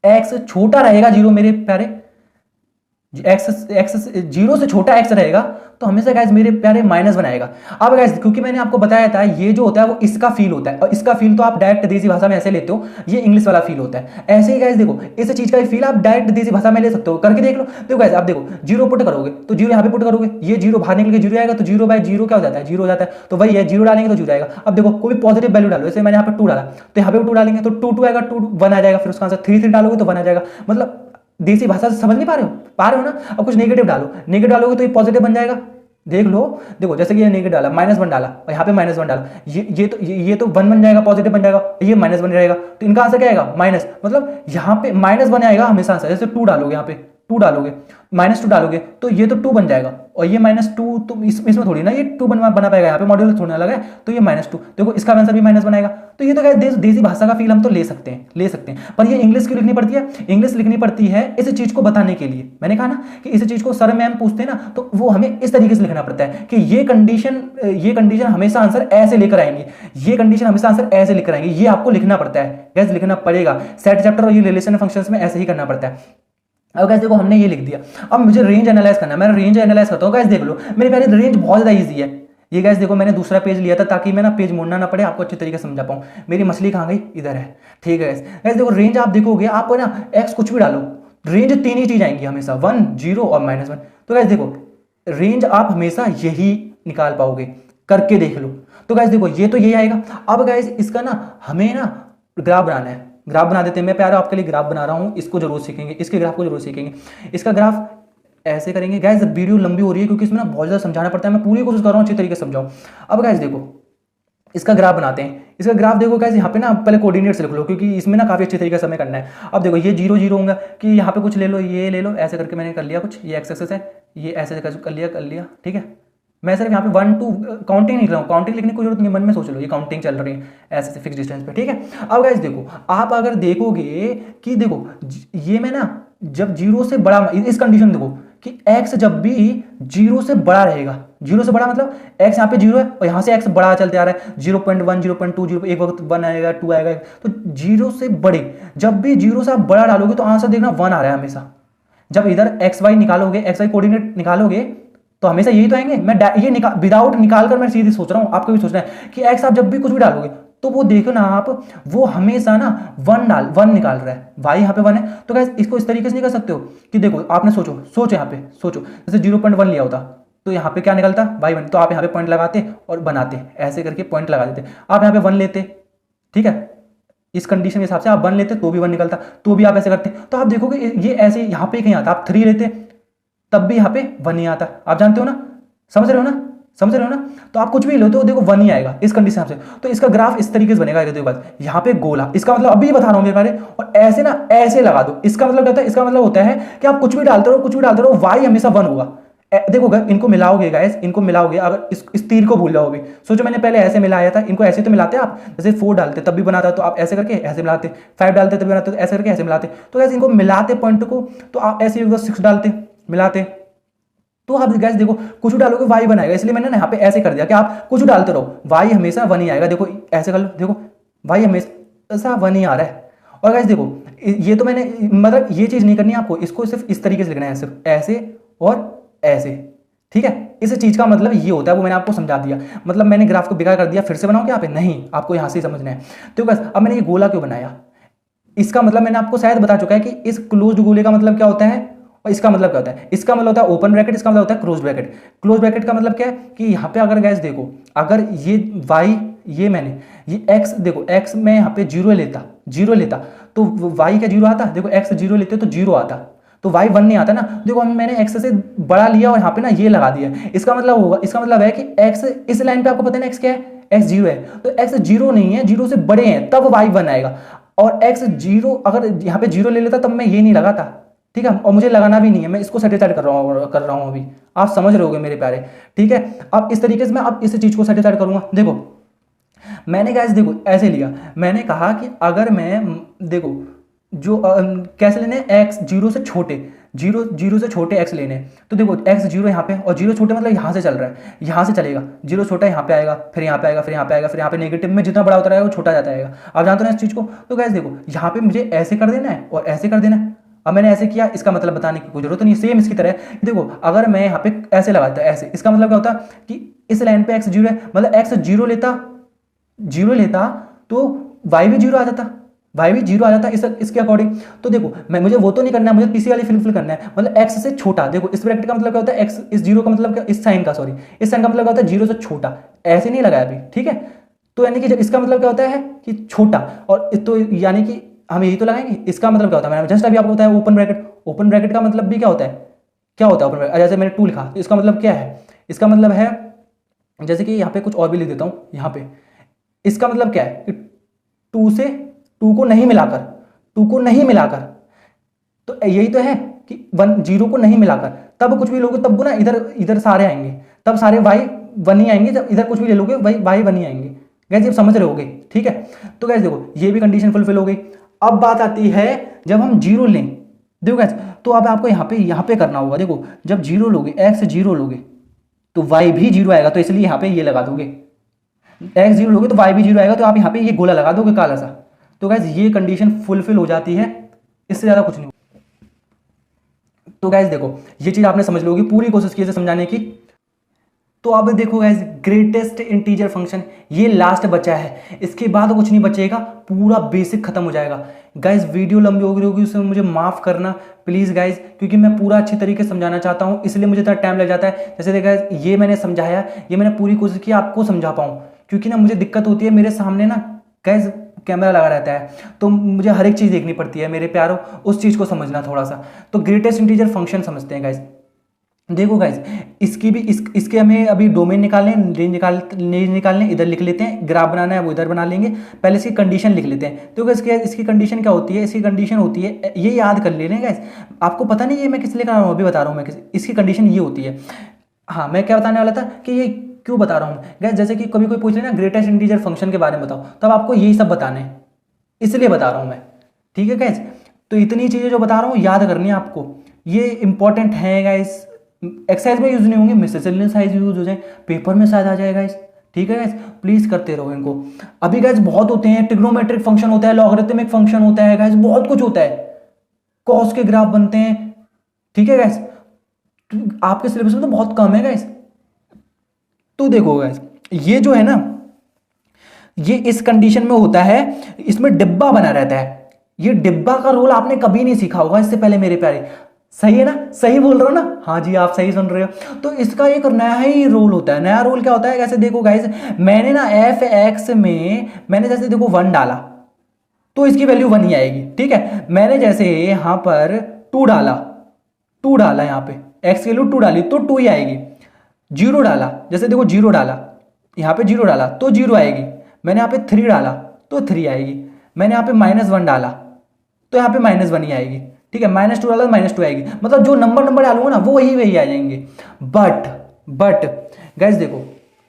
x छोटा रहेगा 0 मेरे प्यारे, x 0 से छोटा x रहेगा तो हमेशा गाइस मेरे प्यारे माइनस बनाएगा। अब गाइस क्योंकि मैंने आपको बताया था ये जो होता है वो इसका फील होता है, और इसका फील तो आप डायरेक्ट देसी भाषा में ऐसे लेते हो, ये इंग्लिश वाला फील होता है। ऐसे ही गाइस देखो इस चीज का फील आप डायरेक्ट देसी भाषा में ले सकते हो, करके देख लो। देखो गाइस आप देखो 0 पुट करोगे तो 0 यहाँ पे पुट करोगे, ये 0 बाहर निकल के 0 आएगा, तो 0/0 क्या हो जाता है, 0 हो जाता है, तो वही है 0 डालेंगे तो 0 आएगा। अब देखो कोई पॉजिटिव वैल्यू डालो, जैसे मैंने यहाँ पे 2 डाला तो यहाँ पे 2 डालेंगे तो 2 आएगा, 2 1 आ जाएगा, फिर उसका आंसर 3 डालोगे तो 1 आ जाएगा। मतलब देसी भाषा से समझ नहीं पा रहे हो ना। अब कुछ नेगेटिव डालो, नेगेटिव डालोगे तो ये पॉजिटिव बन जाएगा, देख लो, देखो जैसे कि ये नेगेटिव डाला, -1 डाला और यहाँ पे -1 डाला, ये तो 1 बन जाएगा, पॉजिटिव बन जाएगा, ये -1 रहेगा, तो इनका आंसर क्या आएगा माइनस, मतलब यहाँ पे -1 आएगा हमेशा आंसर। जैसे 2 डालोगे, यहाँ पे 2 डालोगे, -2 डालोगे तो ये तो 2 बन जाएगा, और ये -2 तो इसमें थोड़ी ना ये 2 बना पाएगा, यहाँ पे मॉड्यूल थोड़ी ना लगा है, तो ये -2, देखो इसका आंसर भी -1 आएगा। तो ये तो क्या देसी भाषा का फील हम तो ले सकते हैं, पर ये इंग्लिश क्यों लिखनी पड़ती है? इंग्लिश लिखनी पड़ती है इस चीज को बताने के लिए। मैंने कहा ना कि इस चीज को सर मैम पूछते हैं ना, तो वो हमें इस तरीके से लिखना पड़ता है कि ये कंडीशन हमेशा आंसर ऐसे लेकर आएंगे, ये कंडीशन हमेशा आंसर ऐसे लेकर आएंगे, ये आपको लिखना पड़ता है, गैस लिखना पड़ेगा। सेट चैप्टर और ये रिलेशन फंक्शंस में ऐसे ही करना पड़ता है। अब गैस देखो हमने ये लिख दिया, अब मुझे रेंज एनालाइज करना है, मैं रेंज एनालाइज करता हूँ। गैस देख लो मेरे प्यारे, रेंज बहुत ज़्यादा ईजी है ये। गैस देखो मैंने दूसरा पेज लिया था ताकि मैं ना पेज मोड़ना ना पड़े, आपको अच्छे तरीके से समझा पाऊँ। मेरी मछली कहाँ गई? इधर है, ठीक है। गैस देखो रेंज आप देखोगे, आप ना एक्स कुछ भी डालो, रेंज 3 ही चीज आएंगी हमेशा, 1, 0 और -1। तो गैस देखो रेंज आप हमेशा यही निकाल पाओगे, करके देख लो। तो गैस देखो ये तो यही आएगा। अब गैस इसका ना हमें ना ग्राफ बनाना है, ग्राफ बना देते हैं। मैं प्यारा आपके लिए ग्राफ बना रहा हूँ, इसको जरूर सीखेंगे, इसके ग्राफ को जरूर सीखेंगे। इसका ग्राफ ऐसे करेंगे। गैस वीडियो लंबी हो रही है क्योंकि इसमें ना बहुत ज़्यादा समझाना पड़ता है, मैं पूरी कोशिश कर रहा हूँ अच्छी तरीके से समझाऊँ। अब गैस देखो इसका ग्राफ बनाते हैं। इसका ग्राफ देखो गैस, यहाँ पे ना पहले कोऑर्डिनेट्स लिख लो क्योंकि इसमें ना काफ़ी अच्छे तरीके से हमें करना है। अब देखो ये 0, 0 होगा कि यहाँ पे कुछ ले लो, ये ले लो, ऐसे करके मैंने कर लिया कुछ, ये एक्स एक्सिस है, ये ऐसे कर लिया, ठीक है। मैं सिर्फ यहाँ पे 1, 2 काउंटिंग लिख रहा हूँ, काउंटिंग लिखने की जरूरत नहीं, मन में सोच लो ये काउंटिंग चल रही है ऐसे फिक्स डिस्टेंस पे, ठीक है। अब गाइस देखो आप अगर देखोगे कि देखो ये मैं ना जब 0 से बड़ा, इस कंडीशन देखो कि x जब भी 0 से बड़ा रहेगा, 0 से बड़ा मतलब x यहाँ पे 0 है और यहाँ से x बड़ा चलते आ रहा है, 0.1, 0.2, 0, एक वक्त 1 आएगा, 2 आएगा, तो 0 से बड़े, जब भी 0 से आप बड़ा डालोगे तो आंसर देखना 1 आ रहा है हमेशा। जब इधर एक्स वाई निकालोगे, एक्स वाई कोऑर्डिनेट निकालोगे तो हमेशा यही तो आएंगे। मैं ये विदाउट निकाल कर मैं सीधे सोच रहा हूँ, आपको भी सोचना है कि एक्स आप जब भी कुछ भी डालोगे तो वो देखो ना आप, वो हमेशा ना 1 निकाल रहा है, वाई यहाँ पे 1 है। तो गाइस इसको इस तरीके से नहीं कर सकते हो कि देखो आपने सोचो यहाँ पे सोचो, जैसे 0.1 लिया होता तो यहाँ पे क्या निकलता वाई 1, तो आप यहाँ पे पॉइंट लगाते और बनाते, ऐसे करके पॉइंट लगा देते। आप यहाँ पे 1 लेते, ठीक है, इस कंडीशन के हिसाब से आप 1 लेते तो भी 1 निकलता, तो भी आप ऐसे करते। तो आप देखोगे ये ऐसे यहाँ पे कहीं आता, आप 3 लेते तब भी यहाँ पे 1 नहीं आता। आप जानते हो ना, समझ रहे हो ना। तो आप कुछ भी लो तो देखो 1 ही आएगा इस कंडीशन से। तो इसका ग्राफ इस तरीके से बनेगा, देखो बात यहाँ पे गोला, इसका मतलब अभी बता रहा हूँ मेरे बारे, और ऐसे ना ऐसे लगा दो। इसका मतलब क्या होता है? इसका मतलब होता है कि आप कुछ भी डालते रहो वाई हमेशा 1 होगा। देखो इनको मिलाओगे गाइस, इनको मिलाओगे, अगर इस तीर को भूल जाओगे, सोचो मैंने पहले ऐसे मिलाया था, इनको ऐसे तो मिलाते आप, जैसे 4 डालते तब भी बनाता, तो आप ऐसे करके ऐसे मिलाते, 5 डालते तब भी बनाते, तो ऐसे करके ऐसे मिलाते। तो गैस इनको मिलाते पॉइंट को, तो आप ऐसे 6 डालते मिलाते, तो आप गैस देखो कुछ डालोगे वाई बनाएगा। इसलिए मैंने ना यहाँ पे ऐसे कर दिया कि आप कुछ डालते रहो, वाई हमेशा 1 ही आएगा। देखो ऐसे कर लो, देखो वाई हमेशा 1 ही आ रहा है। और गैस देखो ये तो मैंने मतलब ये चीज़ नहीं करनी है आपको, इसको सिर्फ इस तरीके से लिखना है, सिर्फ ऐसे और ऐसे, ठीक है। इस चीज़ का मतलब ये होता है, वो मैंने आपको समझा दिया। मतलब मैंने ग्राफ को बेकार कर दिया, फिर से बनाओ क्या पे? नहीं, आपको यहाँ से समझना है। तो बस अब मैंने ये गोला क्यों बनाया, इसका मतलब मैंने आपको शायद बता चुका है कि इस क्लोज्ड गोले का मतलब क्या होता है और इसका मतलब क्या होता है। इसका मतलब होता है ओपन ब्रैकेट, इसका मतलब होता है क्लोज ब्रैकेट। क्लोज ब्रैकेट का मतलब क्या है कि यहाँ पे अगर गैस देखो, अगर ये वाई, ये मैंने ये एक्स, देखो एक्स में यहाँ पे 0 लेता तो वाई का 0 आता, देखो एक्स 0 लेते तो 0 आता, तो वाई 1 नहीं आता ना। देखो मैंने एक्स से बड़ा लिया और यहाँ पे ना ये लगा दिया, इसका मतलब होगा, इसका मतलब है कि एक्स इस लाइन पे आपको पता है ना एक्स क्या है, एक्स 0 है, तो एक्स 0 नहीं है, 0 से बड़े हैं तब वाई 1 आएगा। और एक्स 0 अगर यहाँ पे 0 ले लेता तब मैं ये नहीं लगाता, ठीक है, और मुझे लगाना भी नहीं है, मैं इसको सेटिस्फाइड कर रहा हूँ अभी, आप समझ रहे होगे मेरे प्यारे, ठीक है। अब इस तरीके से मैं अब इस चीज़ को सेटिस्फाइड करूँगा। देखो मैंने गाइस देखो ऐसे लिया, मैंने कहा कि अगर मैं देखो जो कैसे लेने एक्स 0 से छोटे, 0 से छोटे एक्स लेने, तो देखो एक्स 0 यहाँ पे और 0 छोटे मतलब यहाँ से चल रहा है, यहाँ से चलेगा, 0 छोटा यहाँ पे आएगा, फिर यहाँ पे आएगा, फिर यहाँ पे आएगा, फिर यहाँ पे नेगेटिव में जितना बड़ा होता रहेगा वो छोटा जाता रहेगा। आप जानते हो ना इस चीज़ को। तो गाइस देखो यहाँ पे मुझे ऐसे कर देना है और ऐसे कर देना है। अब मैंने ऐसे किया, इसका मतलब बताने की कोई जरूरत नहीं, सेम इसकी तरह। देखो अगर मैं यहाँ पे ऐसे लगाता ऐसे, इसका मतलब क्या होता कि इस लाइन पे एक्स 0 है, मतलब एक्स 0 लेता तो वाई भी 0 आ जाता, वाई भी 0 आ जाता इसके अकॉर्डिंग। तो देखो मुझे वो तो नहीं करना है, मुझे पीसी वाली फिल करना है, मतलब एक्स से छोटा। देखो इस ब्रैकेट का मतलब क्या होता है, एक्स इस 0 का मतलब क्या, इस साइन का मतलब क्या होता है 0 से छोटा, ऐसे नहीं लगाया अभी, ठीक है। तो यानी कि इसका मतलब क्या होता है कि छोटा, और तो यानी कि हम यही तो लगाएंगे। इसका मतलब क्या होता है, मैंने जस्ट अभी आपको बताया ओपन ब्रैकेट। ओपन ब्रैकेट का मतलब भी क्या होता है, ओपन ब्रैकेट, जैसे मैंने 2 लिखा तो इसका मतलब क्या है, इसका मतलब है, जैसे कि यहाँ पे कुछ और भी लिख देता हूँ यहाँ पे, इसका मतलब क्या है कि 2 से 2 को नहीं मिलाकर, 2 को नहीं मिलाकर, तो यही तो है कि 1 0 को नहीं मिलाकर, तब कुछ भी लोगे तब ना इधर इधर सारे आएंगे, तब सारे y 1 ही आएंगे, जब इधर कुछ भी ले लोगे y 1 ही आएंगे। गैस ये समझ रहे होगे, ठीक है। तो गैस देखो ये भी कंडीशन फुलफिल हो गई। अब बात आती है जब हम 0 लें, देखो गैस, तो अब आपको यहाँ पे करना होगा। देखो जब 0 लोगे, x 0 लोगे तो y भी 0 आएगा, तो इसलिए यहाँ पे ये लगा दोगे, x 0 लोगे तो y भी 0 आएगा, तो आप यहाँ पे ये गोला लगा दोगे काला सा। तो गैस ये कंडीशन फुलफिल हो जाती है, इससे ज़्यादा कुछ नहीं। तो गैस देखो ये चीज़ आपने समझ लोगी, पूरी कोशिश की इसे समझाने की। तो अब देखो गैस ग्रेटेस्ट इंटीजर फंक्शन ये लास्ट बचा है, इसके बाद कुछ नहीं बचेगा, पूरा बेसिक खत्म हो जाएगा। गाइज वीडियो लंबी हो गई होगी, उसमें मुझे माफ़ करना प्लीज़ गाइज, क्योंकि मैं पूरा अच्छी तरीके से समझाना चाहता हूँ, इसलिए मुझे इतना टाइम लग जाता है। जैसे देखा ये मैंने समझाया, ये मैंने पूरी कोशिश की आपको समझा पाऊँ, क्योंकि ना मुझे दिक्कत होती है, मेरे सामने ना गाइज कैमरा लगा रहता है, तो मुझे हर एक चीज़ देखनी पड़ती है मेरे प्यारों, उस चीज़ को समझना थोड़ा सा। तो ग्रेटेस्ट इंटीजर फंक्शन समझते हैं गाइज। देखो गाइज इसकी भी इसके हमें अभी डोमेन निकालने, रेंज निकालने, इधर लिख लेते हैं, ग्राफ बनाना है वो इधर बना लेंगे, पहले इसकी कंडीशन लिख लेते हैं। तो इसकी कंडीशन क्या होती है, इसकी कंडीशन होती है, ये याद कर ले रहे हैं गाइज, आपको पता नहीं ये मैं किस लिए कर रहा हूँ, अभी बता रहा हूँ मैं इसकी कंडीशन ये होती है। हाँ मैं क्या बताने वाला था कि ये क्यों बता रहा हूँ गाइज, जैसे कि कभी कोई पूछ ले ना ग्रेटेस्ट इंटीजर फंक्शन के बारे में बताओ, तब आपको यही सब बताना है, इसलिए बता रहा हूँ मैं, ठीक है गाइज। तो इतनी चीज़ें जो बता रहा हूँ याद करनी है आपको, ये इंपॉर्टेंट है गाइज। एक्सरसाइज में यूज नहीं होंगे, मिससेलेनियस साइज यूज हो जाए, पेपर में शायद आ जाएगा गाइस, ठीक है गाइस, प्लीज करते रहो इनको। अभी गाइस बहुत होते हैं, ट्रिग्नोमेट्रिक फंक्शन होता है, लॉगरिथमिक फंक्शन होता है गाइस, बहुत कुछ होता है, कॉस के ग्राफ बनते हैं, ठीक है गाइस, आपके सिलेबस में तो बहुत कम है गाइस। तो देखो गाइस ये जो है ना, ये इस कंडीशन में होता है, इसमें डिब्बा बना रहता है, ये डिब्बा का रोल आपने कभी नहीं सीखा होगा इससे पहले मेरे प्यारे, सही है ना, सही बोल रहा हूं ना, हाँ जी आप सही सुन रहे हो। तो इसका एक नया ही रोल होता है, नया रोल क्या होता है, कैसे देखो गाइस, मैंने ना एफ एक्स में मैंने जैसे देखो 1 डाला तो इसकी वैल्यू 1 ही आएगी, ठीक है। मैंने जैसे यहाँ पर 2 डाला, 2 डाला यहाँ पे एक्स की वैल्यू 2 डाली तो 2 ही आएगी। 0 डाला, जैसे देखो 0 डाला, यहाँ पे 0 डाला तो 0 आएगी। मैंने यहाँ पे 3 डाला तो 3 आएगी। मैंने यहाँ पे -1 डाला तो यहाँ पे -1 ही आएगी, ठीक है। -2 डाला तो -2 आएगी, मतलब जो नंबर डालूंगा ना वो वही आ जाएंगे। बट गाइस देखो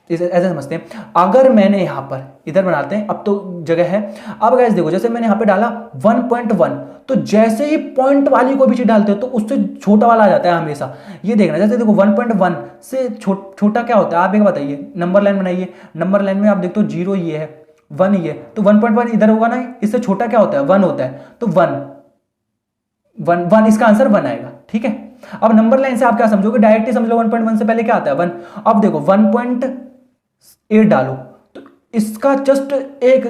ऐसे समझते हैं, अगर मैंने यहाँ पर इधर बनाते हैं, अब तो जगह है। अब गाइस देखो जैसे मैंने यहाँ पे डाला 1.1, तो जैसे ही पॉइंट वाली कोई भी चीज डालते हो तो उससे छोटा वाला आ जाता है हमेशा, ये देखना। जैसे देखो 1.1 से छोटा क्या होता है आप एक बताइए, नंबर लाइन बनाइए, नंबर लाइन में आप देखते हो 0 ये है, 1 ये है, तो 1.1 इधर होगा ना, इससे छोटा क्या होता है 1 होता है, तो 1 इसका आंसर 1 आएगा, ठीक है। अब नंबर लाइन से आप क्या समझोगे, डायरेक्टली समझ लो 1.1 से पहले क्या आता है 1। अब देखो 1.8 डालो तो इसका जस्ट एक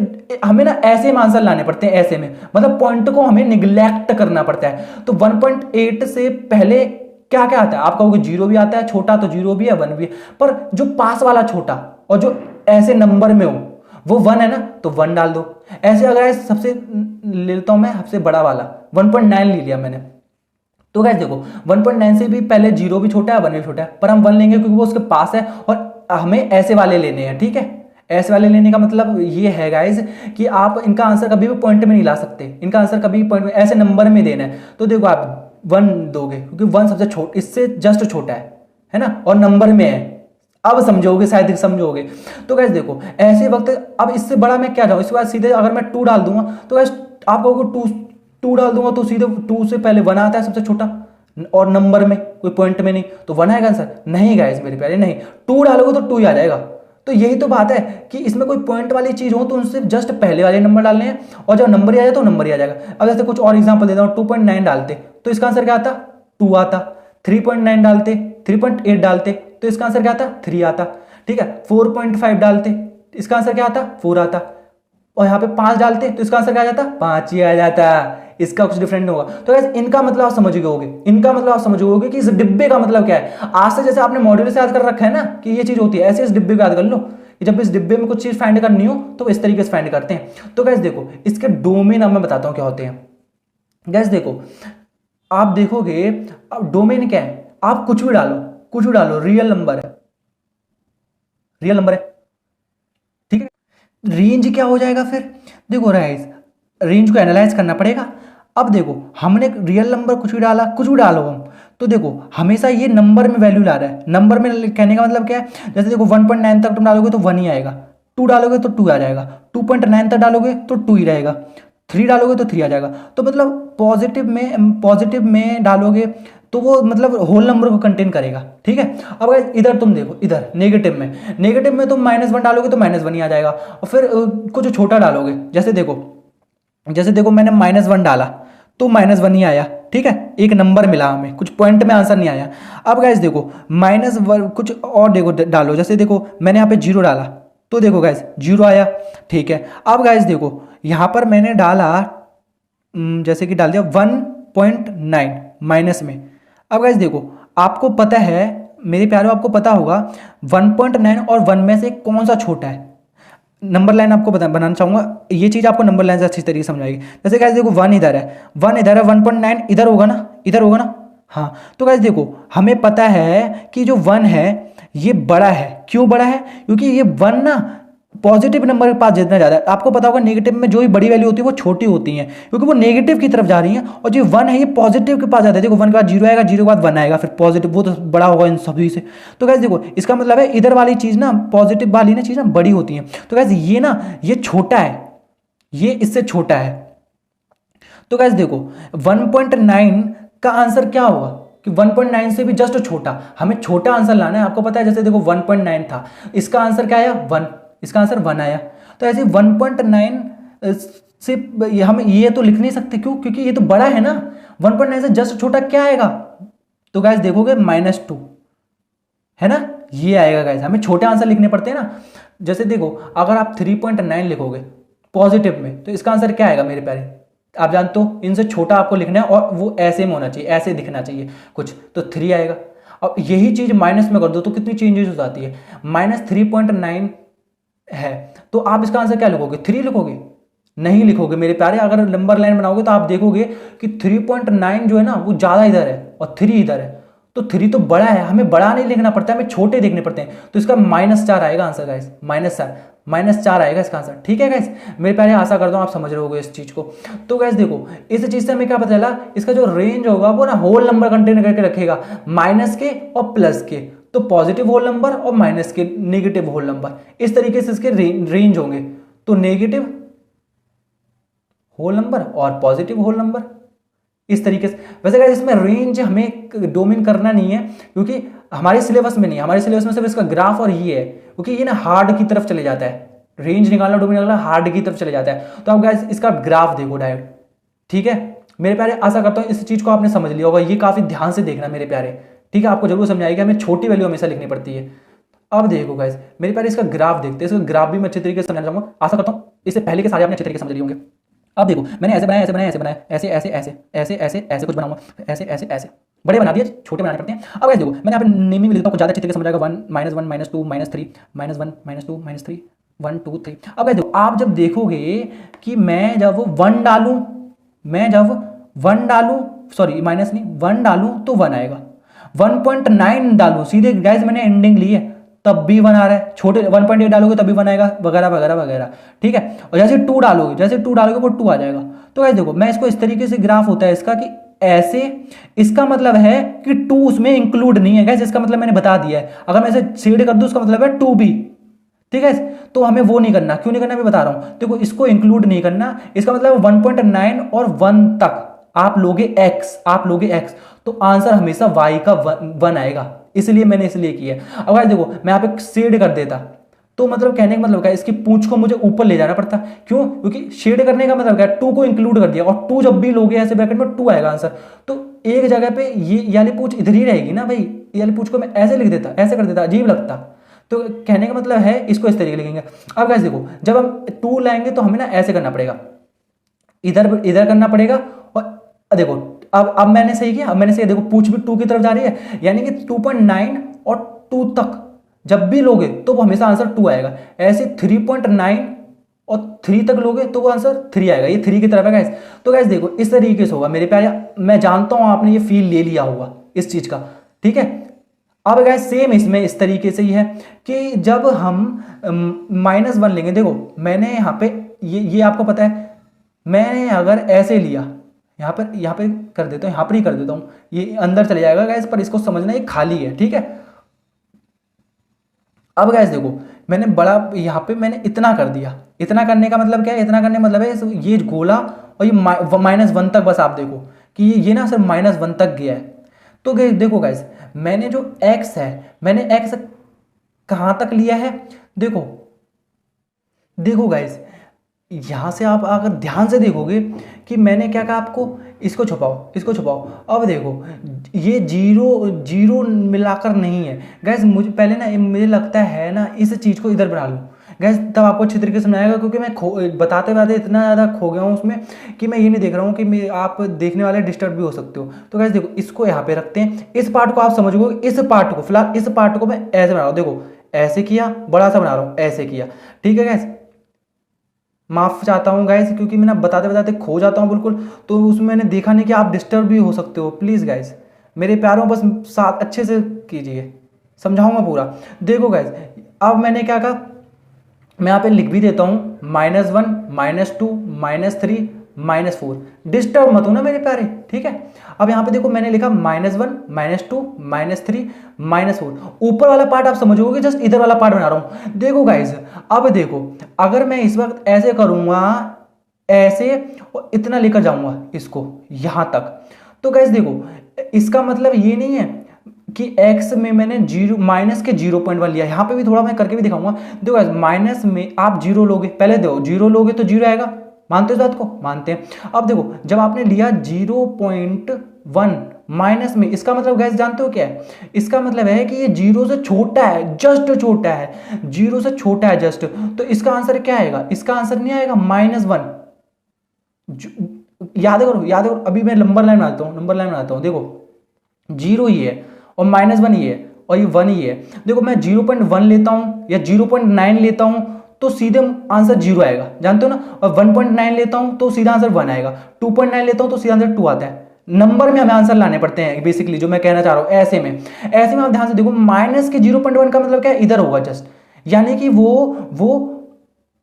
हमें ना ऐसे में आंसर लाने पड़ते हैं, ऐसे में, मतलब पॉइंट को हमें निग्लेक्ट करना पड़ता है। तो 1.8 से पहले क्या क्या आता है, आप कहोगे 0 भी आता है, छोटा तो 0 भी है 1 भी है, पर जो पास वाला छोटा और जो ऐसे नंबर में हो वो 1 है ना, तो 1 डाल दो। ऐसे अगर सबसे ले लेता हूं मैं, सबसे बड़ा वाला 1.9 ले लिया मैंने, तो गाइस देखो 1.9 से भी पहले 0 भी छोटा है 1 भी छोटा है, पर हम 1 लेंगे क्योंकि वो उसके पास है, और हमें ऐसे वाले लेने हैं, ठीक है। ऐसे वाले लेने का मतलब ये है गाइस कि आप इनका आंसर कभी भी पॉइंट में नहीं ला सकते, इनका आंसर कभी पॉइंट में, ऐसे नंबर में देना है। तो देखो आप 1 दोगे क्योंकि 1 सबसे छोटा, इससे जस्ट छोटा है ना, और नंबर में है। अब समझोगे, शायद समझोगे। तो गाइस देखो ऐसे वक्त, अब इससे बड़ा मैं क्या जाऊँ, इसके बाद सीधे अगर मैं 2 डाल दूंगा तो गाइस आप कहोगे 2 डाल दूंगा तो सीधे 2 से पहले 1 आता है सबसे छोटा, और नंबर में कोई पॉइंट में नहीं, तो 1 आएगा आंसर। नहीं गाइस मेरे प्यारे नहीं, 2 डालोगे तो 2 ही आ जाएगा। तो यही तो बात है कि इसमें कोई पॉइंट वाली चीज हो तो उनसे जस्ट पहले वाले नंबर डालने हैं, और जब नंबर ही आ जाए तो नंबर ही आ जाएगा। अब जैसे कुछ और एग्जांपल देता हूँ, 2.9 डालते तो इसका आंसर क्या आता, 2 आता। 3.9 डालते, 3.8 डालते तो इसका आंसर क्या आता, 3 आता, ठीक है। 4.5 डालते इसका आंसर क्या आता, 4 आता, और यहाँ पे 5 डालते तो इसका आंसर क्या आ जाता, 5 ही आ जाता। इसका कुछ डिफरेंट नहीं होगा। तो गाइस इनका मतलब आप समझ गए, इनका मतलब आप समझ गए कि इस डिब्बे का मतलब क्या है। आज से जैसे आपने मॉड्यूल से याद कर रखा है ना कि ये चीज होती है, ऐसे इस डिब्बे को याद कर लो कि जब इस डिब्बे में कुछ चीज फाइंड करनी हो तो इस तरीके से फाइंड करते हैं। तो गाइस देखो इसके डोमेन अब मैं बताता हूँ क्या होते हैं। गाइस देखो आप देखोगे अब डोमेन क्या है, आप कुछ भी डालो रियल नंबर है, रियल नंबर है, ठीक है। रेंज क्या हो जाएगा फिर, देखो राइज रेंज को एनालाइज करना पड़ेगा। अब देखो हमने रियल नंबर कुछ भी डाला, कुछ भी डालो हम, तो देखो हमेशा ये नंबर में वैल्यू ला रहा है। नंबर में कहने का मतलब क्या है, जैसे देखो 1.9 तक तुम डालोगे तो 1 ही आएगा, 2 डालोगे तो 2 आ जाएगा, 2.9 तक डालोगे तो 2 ही रहेगा, 3 डालोगे तो 3 आ जाएगा। तो मतलब पॉजिटिव में डालोगे तो वो मतलब होल नंबर को कंटेन करेगा, ठीक है। अब guys, इधर तुम देखो, इधर नेगेटिव में तुम -1 डालोगे तो -1 ही आ जाएगा। और फिर कुछ छोटा डालोगे, जैसे देखो मैंने -1 डाला तो -1 ही आया, ठीक है। एक नंबर मिला हमें, कुछ पॉइंट में आंसर नहीं आया। अब गाइस देखो -1 कुछ और देखो डालो, जैसे देखो मैंने यहाँ पे 0 डाला तो देखो गाइस 0 आया, ठीक है। अब गाइस देखो यहाँ पर मैंने डाला जैसे कि डाल दिया 1.9 माइनस में। अब गाइस देखो आपको पता है मेरे प्यारों, आपको पता होगा 1.9 और 1 में से कौन सा छोटा है। नंबर लाइन आपको बनाना चाहूंगा, ये चीज़ आपको नंबर लाइन से अच्छी तरीके से समझाएगी। जैसे गाइस देखो 1 इधर है, 1.9 इधर होगा ना, हाँ। तो गाइस देखो हमें पता है कि जो 1 है ये बड़ा है। क्यों बड़ा है, क्योंकि ये 1 ना पॉजिटिव नंबर के पास जितना ज़्यादा है। आपको पता होगा नेगेटिव में जो भी बड़ी वैल्यू होती है वो छोटी होती हैं, क्योंकि वो नेगेटिव की तरफ जा रही हैं। और जो 1 है ये पॉजिटिव के पास जाता है। देखो 1 के बाद 0 आएगा, 0 के बाद 1 आएगा, फिर पॉजिटिव, वो तो बड़ा होगा इन सभी से। तो गाइस देखो इसका मतलब है इधर वाली चीज़ ना, पॉजिटिव वाली ना चीज़ ना बड़ी होती है। तो गाइस ये ना ये छोटा है, ये इससे छोटा है। तो गाइस देखो 1.9 का आंसर क्या होगा कि 1.9 से भी जस्ट छोटा, हमें छोटा आंसर लाना है। आपको पता है जैसे देखो 1.9 था, इसका आंसर क्या आया 1, इसका आंसर 1 आया। तो ऐसे 1.9 से हम ये तो लिख नहीं सकते, क्यों, क्योंकि ये तो बड़ा है ना। 1.9 से जस्ट छोटा क्या आएगा, तो गाइस देखोगे -2 है ना, ये आएगा। गाइस हमें छोटे आंसर लिखने पड़ते हैं ना। जैसे देखो अगर आप 3.9 लिखोगे पॉजिटिव में तो इसका आंसर क्या आएगा मेरे प्यारे, आप जानते हो इनसे छोटा आपको लिखना है और वो ऐसे में होना चाहिए, ऐसे दिखना चाहिए कुछ, तो 3 आएगा। अब यही चीज माइनस में कर दो तो कितनी चेंजेस हो जाती है, -3.9 है तो आप इसका आंसर क्या लिखोगे, 3 लिखोगे, नहीं लिखोगे मेरे प्यारे। अगर नंबर लाइन बनाओगे तो आप देखोगे कि 3.9 जो है ना वो ज्यादा इधर है और 3 इधर है, तो 3 तो बड़ा है, हमें बड़ा नहीं लिखना पड़ता है, हमें छोटे देखने पड़ते हैं। तो इसका -4 आएगा आंसर गाइस, -4 आएगा इसका आंसर, ठीक है गाइस। मेरे प्यारे आशा करता हूँ आप समझ रहे होगे इस चीज को। तो गाइस देखो इस चीज से हमें क्या पता चला, इसका जो रेंज होगा वो ना होल नंबर कंटेन करके रखेगा, माइनस के और प्लस के। तो पॉजिटिव होल नंबर और माइनस के नेगेटिव होल नंबर, इस तरीके से इसके रेंज होंगे। तो नेगेटिव होल नंबर और पॉजिटिव होल नंबर, इस तरीके से। वैसे गाइस इसमें रेंज हमें डोमिन करना नहीं है, क्योंकि हमारे सिलेबस में नहीं है, हमारे सिलेबस में सिर्फ इसका ग्राफ और ये है, क्योंकि ये ना हार्ड की तरफ चले जाता है। रेंज निकालना डोमिन निकालना हार्ड की तरफ चले जाता है। तो आप गाइस इसका ग्राफ देखो डायरेक्ट, ठीक है मेरे प्यारे। आशा करता हूँ इस चीज को आपने समझ लिया होगा, ये काफी ध्यान से देखना मेरे प्यारे, ठीक है। आपको जरूर समझाएगा, हमें छोटी वैल्यू हमेशा लिखनी पड़ती है। अब देखो गाइस मेरे प्यारे इसका ग्राफ देखते हैं, इसका ग्राफ भी मैं अच्छे तरीके से समझाना चाहूंगा। आशा करता हूँ इससे पहले के सारे आपने अच्छे तरीके से समझ लिए होंगे। अब देखो मैंने ऐसे बनाया, ऐसे कुछ बनाऊंगा, ऐसे बड़े बना दिए, छोटे बनाने पड़ते हैं। अब ऐसे देखो मैंने यहाँ पे नेमिंग लिखता हूँ, कुछ ज़्यादा अच्छे तरीके से समझाएगा। 1 -1 -2 -3 -1 -2 -3 1 2 3। अब ऐसे देखो आप जब देखोगे कि मैं जब 1 डालूं, सॉरी माइनस नहीं 1 डालूं तो 1 आएगा, 1.9 डालूं सीधे गाइस मैंने एंडिंग ली है तब भी 1 आ रहा है, छोटे 1.8 डालोगे तब भी 1 आएगा, वगैरह वगैरह वगैरह, ठीक है। और जैसे 2 डालोगे वो 2 आ जाएगा। तो गाइस देखो मैं इसको इस तरीके से ग्राफ होता है इसका कि ऐसे, इसका मतलब है कि 2 उसमें इंक्लूड नहीं है गाइस, इसका मतलब मैंने बता दिया है। अगर मैं इसे शेड कर दूं इसका मतलब है 2 भी, ठीक है। तो हमें वो नहीं करना, क्यों नहीं करना मैं बता रहा हूं। देखो इसको इंक्लूड नहीं करना, इसका मतलब 1.9 और 1 तक आप लोगे x, तो आंसर हमेशा y का 1 आएगा, इसलिए मैंने इसलिए किया। अब गाइस देखो मैं यहाँ पे शेड कर देता तो मतलब कहने का मतलब क्या है, इसकी पूंछ को मुझे ऊपर ले जाना पड़ता, क्यों, क्योंकि शेड करने का मतलब क्या है, 2 को इंक्लूड कर दिया, और 2 जब भी लोगे ऐसे ब्रैकेट में 2 आएगा आंसर। तो एक जगह पे ये वाली पूंछ इधर ही रहेगी ना भाई, ये वाली पूंछ को मैं ऐसे लिख देता, ऐसे कर देता, अजीब लगता। तो कहने का मतलब है इसको इस तरीके लिखेंगे। अब गाइस देखो जब हम 2 लाएंगे तो हमें ना ऐसे करना पड़ेगा, इधर करना पड़ेगा। और देखो अब मैंने सही किया, अब मैंने सही, देखो पूंछ भी 2 की तरफ जा रही है, यानी कि 2.9 और 2 तक जब भी लोगे तो वो हमेशा आंसर 2 आएगा। ऐसे 3.9 और 3 तक लोगे तो वो आंसर 3 आएगा, ये 3 की तरफ है गाइस। तो गाइस देखो इस तरीके से होगा मेरे प्यारे, मैं जानता हूं आपने ये फील ले लिया होगा इस चीज का, ठीक है। अब गैस सेम इसमें इस तरीके से ही है कि जब हम -1 लेंगे, देखो मैंने यहाँ पे ये आपको पता है, मैंने अगर ऐसे लिया, यहाँ पे कर देता हूँ, यहाँ पर ही कर देता हूँ, ये अंदर चले जाएगा गैस, पर इसको समझना ये खाली है, ठीक है। अब गैस देखो मैंने बड़ा यहाँ पे मैंने इतना कर दिया, इतना करने का मतलब क्या है, इतना करने का मतलब है ये गोला और ये -1 तक, बस आप देखो कि ये ना सिर्फ -1 तक गया है। तो देखो गाइस मैंने जो x है, मैंने x कहाँ तक लिया है, देखो गाइस यहाँ से आप अगर ध्यान से देखोगे कि मैंने क्या कहा आपको, इसको छुपाओ। अब देखो ये जीरो मिलाकर नहीं है गैस, मुझे पहले ना मुझे लगता है ना इस चीज़ को इधर बना लूँ गैस, तब आपको अच्छी तरीके से समझाएगा, क्योंकि मैं बताते इतना ज़्यादा खो गया हूँ उसमें कि मैं ये नहीं देख रहा हूँ कि आप देखने वाले डिस्टर्ब भी हो सकते हो। तो गैस देखो इसको यहाँ पे रखते हैं, इस पार्ट को आप समझोगे, इस पार्ट को फिलहाल इस पार्ट को मैं ऐसे बना रहा हूँ, देखो ऐसे किया, बड़ा सा बना रहा हूँ, ऐसे किया, ठीक है गैस। माफ़ चाहता हूँ गाइस, क्योंकि मैं ना बताते खो जाता हूँ बिल्कुल, तो उसमें मैंने देखा नहीं कि आप डिस्टर्ब भी हो सकते हो। प्लीज़ गाइस मेरे प्यारों बस साथ अच्छे से कीजिए, समझाऊंगा पूरा। देखो गाइस अब मैंने क्या कहा, मैं यहाँ पे लिख भी देता हूँ -1 -2 -3 -4, डिस्टर्ब मत हो ना मेरे प्यारे, ठीक है। अब यहाँ पे देखो मैंने लिखा -1 -2 -3 -4, ऊपर वाला पार्ट आप समझोगे, जस्ट इधर वाला पार्ट बना रहा हूँ। देखो गाइज अब देखो अगर मैं इस वक्त ऐसे करूँगा, ऐसे और इतना लेकर जाऊँगा इसको यहाँ तक, तो गाइज देखो इसका मतलब ये नहीं है कि x में मैंने माइनस के 0.1 लिया, यहाँ पे भी थोड़ा मैं करके भी दिखाऊंगा। देखो गाइस माइनस में आप 0 लोगे, पहले देखो 0 लोगे तो 0 आएगा, मानते हो इस बात को, मानते हैं। अब देखो जब आपने लिया 0.1 माइनस में, इसका मतलब गैस जानते हो क्या है, इसका मतलब है कि ये 0 से छोटा है, जस्ट छोटा है, 0 से छोटा है जस्ट, तो इसका आंसर क्या आएगा, इसका आंसर नहीं आएगा -1। याद करो, अभी मैं नंबर लाइन बनाता हूँ, देखो 0 ही है और -1 ही है और ये 1 ही है। देखो मैं 0.1 लेता हूँ या 0.9 लेता हूँ तो सीधे आंसर 0 आएगा, जानते हो ना, और 1.9 लेता हूँ तो सीधा आंसर 1 आएगा, 2.9 लेता हूँ तो सीधा आंसर 2 आता है। नंबर में हमें आंसर लाने पड़ते हैं बेसिकली, जो मैं कहना चाह रहा हूँ। ऐसे में आप ध्यान से देखो, माइनस के 0.1 का मतलब क्या है, इधर होगा जस्ट, यानी कि वो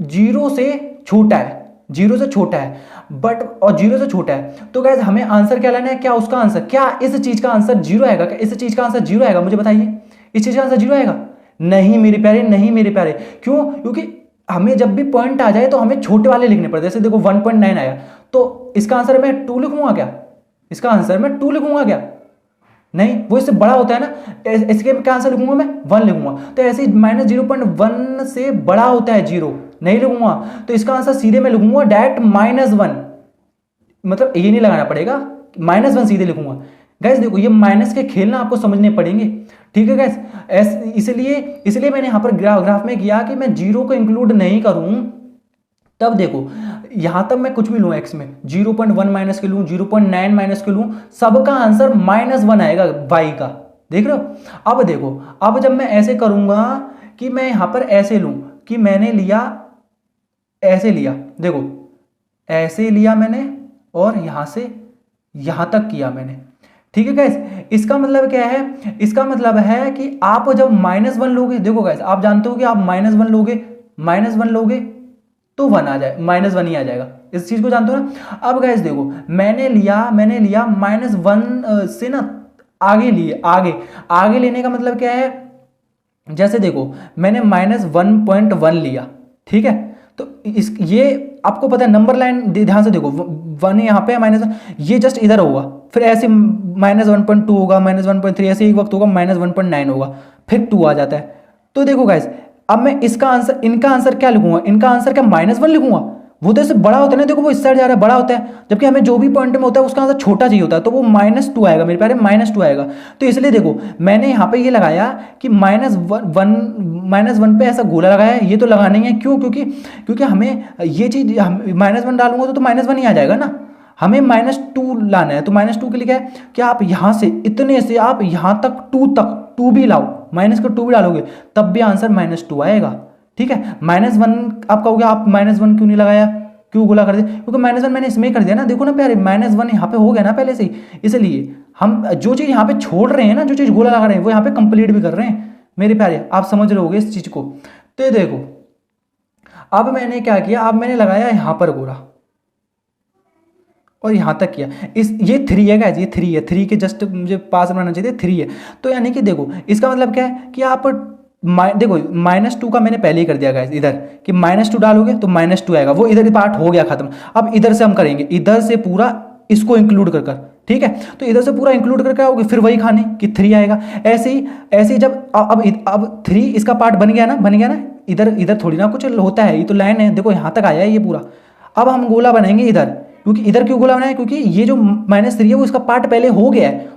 0 से छोटा है, 0 से छोटा है, बट और 0 से छोटा है। तो गाइस हमें आंसर क्या लाना है, क्या उसका आंसर, क्या इस चीज का आंसर 0 आएगा, क्या इस चीज का आंसर 0 आएगा, मुझे बताइए, इस चीज का आंसर 0 आएगा? नहीं मेरे प्यारे, नहीं मेरे प्यारे। क्यों? क्योंकि हमें जब भी पॉइंट आ जाए तो हमें छोटे वाले लिखने पड़ते हैं। जैसे देखो 1.9 आया तो इसका आंसर मैं 2 लिखूंगा क्या, इसका आंसर मैं 2 लिखूंगा क्या, नहीं, वो इससे बड़ा होता है ना, इसके क्या आंसर लिखूंगा मैं, 1 लिखूंगा। तो ऐसे ही -0.1 से बड़ा होता है 0, नहीं लिखूंगा, तो इसका आंसर सीधे मैं लिखूंगा डायरेक्ट -1, मतलब ये नहीं लगाना पड़ेगा, -1 सीधे लिखूंगा। गैस देखो ये माइनस के खेल ना आपको समझने पड़ेंगे, ठीक है गैस। इसलिए मैंने यहाँ पर ग्राफ में किया कि मैं 0 को इंक्लूड नहीं करूं। तब देखो यहाँ तक मैं कुछ भी लूँ x में, 0.1 माइनस के लूँ, 0.9 माइनस के लूँ, सबका आंसर -1 आएगा y का, देख रहे हो। अब देखो, अब जब मैं ऐसे करूँगा कि मैं यहाँ पर ऐसे लूँ कि मैंने लिया, ऐसे लिया, देखो ऐसे लिया मैंने और यहाँ से यहाँ तक किया मैंने, ठीक है गैस। इसका मतलब क्या है, इसका मतलब है कि आप जब -1 लोगे, देखो गैस आप जानते हो कि आप -1 लोगे तो 1 आ जाए, -1 ही आ जाएगा, इस चीज को जानते हो ना। अब गैस देखो मैंने लिया -1 से ना आगे लेने का मतलब क्या है, जैसे देखो मैंने -1.1 लिया, ठीक है, तो ये आपको पता है नंबर लाइन ध्यान से देखो, 1 यहाँ पे -1, ये जस्ट इधर होगा, फिर ऐसे -1.2 होगा, -1.3, ऐसे एक वक्त होगा -1.9 होगा, फिर 2 आ जाता है। तो देखो गाइस अब मैं इसका आंसर, इनका आंसर क्या लिखूंगा, इनका आंसर क्या -1 लिखूंगा, वो तो इससे बड़ा होता है ना, देखो वो इस साइड जा रहा है, बड़ा होता है, जबकि हमें जो भी पॉइंट में होता है उसका आंसर छोटा चाहिए होता है, तो वो -2 आएगा मेरे प्यारे, -2 आएगा। तो इसलिए देखो मैंने यहाँ पे ये लगाया कि -1 पे ऐसा गोला लगाया है, ये तो लगाना ही है, क्यों, क्योंकि हमें ये चीज -1 डालूंगा तो -1 ही आ जाएगा ना, हमें -2 लाना है। तो -2 के लिए क्या है कि आप यहाँ से इतने से आप यहाँ तक 2 भी लाओ, माइनस का 2 भी डालोगे तब भी आंसर -2 आएगा, ठीक है। -1 आप कहोगे आप -1 क्यों नहीं लगाया, क्यों गोला कर दिया, क्योंकि -1 मैंने इसमें कर दिया ना, देखो ना प्यारे, -1 यहाँ पे हो गया ना पहले से ही, इसलिए हम जो चीज़ यहाँ पे छोड़ रहे हैं ना, जो चीज़ गोला लगा रहे हैं, वो यहाँ पे कंप्लीट भी कर रहे हैं मेरे प्यारे। आप समझ रहे होगे इस चीज़ को। तो ये देखो, अब मैंने क्या किया, अब मैंने लगाया यहाँ पर गोला और यहाँ तक किया। ये 3 है गाइस, ये 3 है, 3 के जस्ट मुझे पास बनाना चाहिए, 3 है। तो यानी कि देखो इसका मतलब क्या है कि आप देखो -2 का मैंने पहले ही कर दिया गाइस इधर, कि -2 डालोगे तो -2 आएगा, वो इधर पार्ट हो गया खत्म। अब इधर से हम करेंगे, इधर से पूरा इसको इंक्लूड कर कर, ठीक है। तो इधर से पूरा इंक्लूड करके आओगे, फिर वही खाने कि 3 आएगा। ऐसे ही जब अब 3 इसका पार्ट बन गया ना, इधर थोड़ी ना कुछ होता है, ये तो लाइन है, देखो यहाँ तक आया है ये पूरा। अब हम गोला बनाएंगे इधर, क्योंकि इधर क्यों गोला बनाया, क्योंकि ये जो -3 है वो इसका पार्ट पहले हो गया है।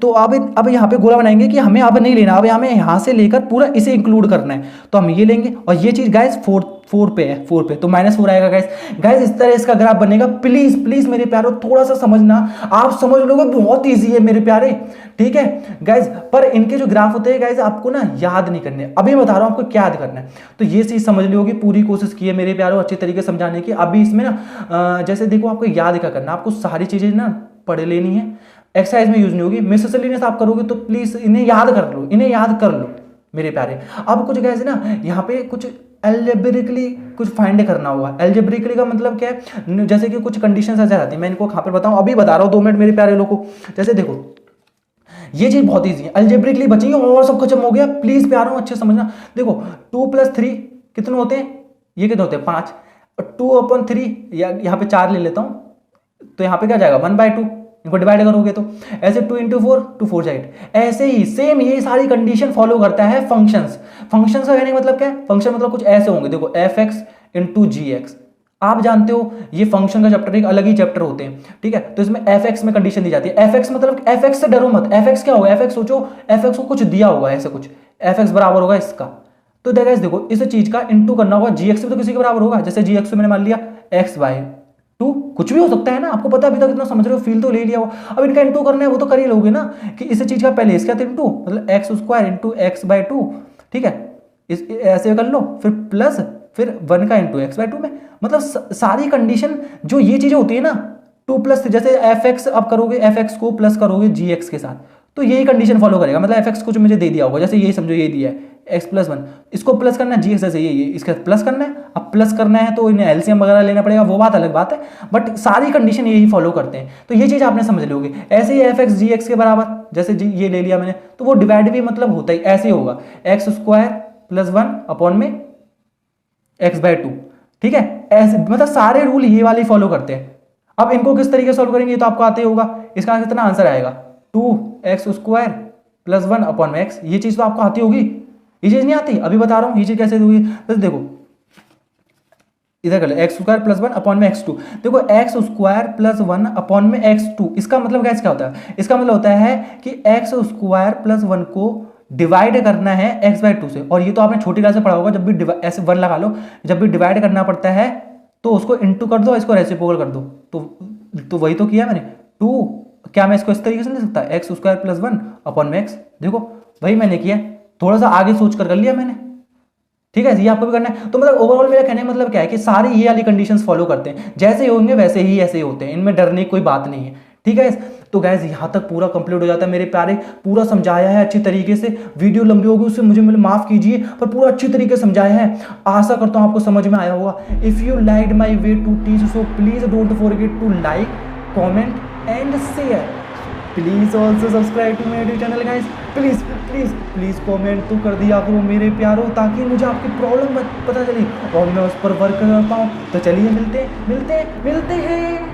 तो अब यहाँ पे गोला बनाएंगे कि हमें अब नहीं लेना, अब हमें यहाँ से लेकर पूरा इसे इंक्लूड करना है। तो हम ये लेंगे, और ये चीज़ गाइस 4 पे है, 4 पे, तो -4 आएगा गाइस। इस तरह इसका ग्राफ बनेगा। प्लीज मेरे प्यारो थोड़ा सा समझना, आप समझ लोगे, बहुत ईजी है मेरे प्यारे, ठीक है गाइस। पर इनके जो ग्राफ होते हैं गाइस, आपको ना याद नहीं करने, अभी बता रहा हूँ आपको क्या याद करना है। तो ये चीज़ समझ ली होगी, पूरी कोशिश की है मेरे प्यारो अच्छी तरीके से समझाने की। अभी इसमें ना जैसे देखो, आपको याद क्या करना, आपको सारी चीज़ें ना पढ़ लेनी है, एक्सरसाइज में यूज नहीं होगी। मिससेलेनियस आप करोगे तो प्लीज इन्हें याद कर लो मेरे प्यारे। अब कुछ गाइस ना यहाँ पे कुछ एल्जेब्रिकली कुछ फाइंड करना होगा। एल्जेब्रिकली का मतलब क्या है, जैसे कि कुछ कंडीशंस ऐसे आती है, मैं इनको कहाँ पर बताऊँ, अभी बता रहा हूँ, 2 मिनट मेरे प्यारे लोगों को। जैसे देखो ये चीज बहुत ईजी है, एल्जेब्रिकली बची और सब खत्म हो गया। प्लीज प्यारों अच्छे समझना। देखो 2 + 3 कितने होते हैं, ये कितने होते हैं 5, 2/3 यहाँ पे 4 ले लेता हूँ, तो यहाँ पे क्या जाएगा 1/2, इनको डिवाइड करोगे तो ऐसे 2 × 4 2 4 8। ऐसे ही सेम ये सारी कंडीशन फॉलो करता है फंक्शंस का कहने का मतलब क्या है, फंक्शन मतलब कुछ ऐसे होंगे। देखो f(x) × gx, आप जानते हो ये फंक्शन का चैप्टर एक अलग ही चैप्टर होते हैं, ठीक है। तो इसमें f(x) में कंडीशन दी जाती है। f(x) मतलब f(x) से डरो मत, f(x) क्या होगा, f(x) सोचो, f(x) को कुछ दिया होगा, ऐसे कुछ f(x) बराबर होगा इसका। तो देखो इस चीज का इंटू करना होगा, gx भी तो किसी के बराबर होगा, जैसे gx को मैंने मान लिया x/2, कुछ भी हो सकता है ना, आपको पता अभी तक इतना समझ रहे हो, फील तो ले लिया हो। अब इनका इंटू करना है, वो तो कर ही लोगे ना, कि इस चीज का पहले इसका इंटू मतलब x² × x/2, ठीक है, ऐसे कर लो, फिर प्लस फिर 1 का इंटू x/2 में, मतलब सारी कंडीशन जो ये चीजें होती है ना, 2 + जैसे f(x) अब करोगे, f(x) को प्लस करोगे gx के साथ, तो यही कंडीशन फॉलो करेगा। मतलब f(x) को जो मुझे दे दिया होगा, जैसे यही समझो, ये दिया है x + 1, इसको प्लस करना है gx, जैसे ये इसका प्लस करना है। अब प्लस करना है तो इन्हें एलसीएम वगैरह लेना पड़ेगा, वो बात अलग बात है, बट सारी कंडीशन यही फॉलो करते हैं। तो ये चीज आपने समझ लोगे। ऐसे ही f(x) gx के बराबर, जैसे ये ले लिया मैंने, तो वो डिवाइड भी मतलब होता ही ऐसे ही होगा, x² + 1 x/2, ठीक है। ऐसे मतलब सारे रूल ये वाले फॉलो करते हैं। अब इनको किस तरीके से सॉल्व करेंगे, ये तो आपको आते ही होगा। इसका कितना आंसर आएगा, 2x² + 1/x। ये चीज तो आपको आती होगी, ये चीज नहीं आती, अभी बता रहा हूँ ये चीज कैसे होगी। बस देखो इधर कर ले, x² + 1/x2। देखो x² + 1/x2, इसका मतलब क्या होता है, इसका मतलब होता है कि x² + 1 को डिवाइड करना है x/2 से। और ये तो आपने छोटी क्लास में पढ़ा होगा, जब भी ऐसे 1 लगा लो, जब भी डिवाइड करना पड़ता है तो उसको इंटू कर दो, इसको रेसिप्रोकल कर दो। तो वही तो किया मैंने। 2, क्या मैं इसको इस तरीके से नहीं सकता, x² + 1/x। देखो वही मैंने किया, थोड़ा सा आगे सोच कर लिया मैंने, ठीक है। ये आपको भी करना है। तो मतलब ओवरऑल मेरा कहने का मतलब क्या है कि सारे ये वाली कंडीशंस फॉलो करते हैं, जैसे होंगे वैसे ही ऐसे ही होते हैं, इनमें डरने की कोई बात नहीं है, ठीक है। तो गैस यहाँ तक पूरा कंप्लीट हो जाता है मेरे प्यारे, पूरा समझाया है अच्छी तरीके से। वीडियो लंबी होगी उससे मुझे माफ कीजिए, पर पूरा अच्छी तरीके से समझाया है। आशा करता हूँ आपको समझ में आया होगा। If you like my way to teach, so please don't forget to like, comment and share. Please also subscribe to my YouTube channel guys. Please comment तो कर दिया करो मेरे प्यारो, ताकि मुझे आपकी प्रॉब्लम पता चली और मैं उस पर वर्क कर पाऊँ। तो चलिए मिलते हैं।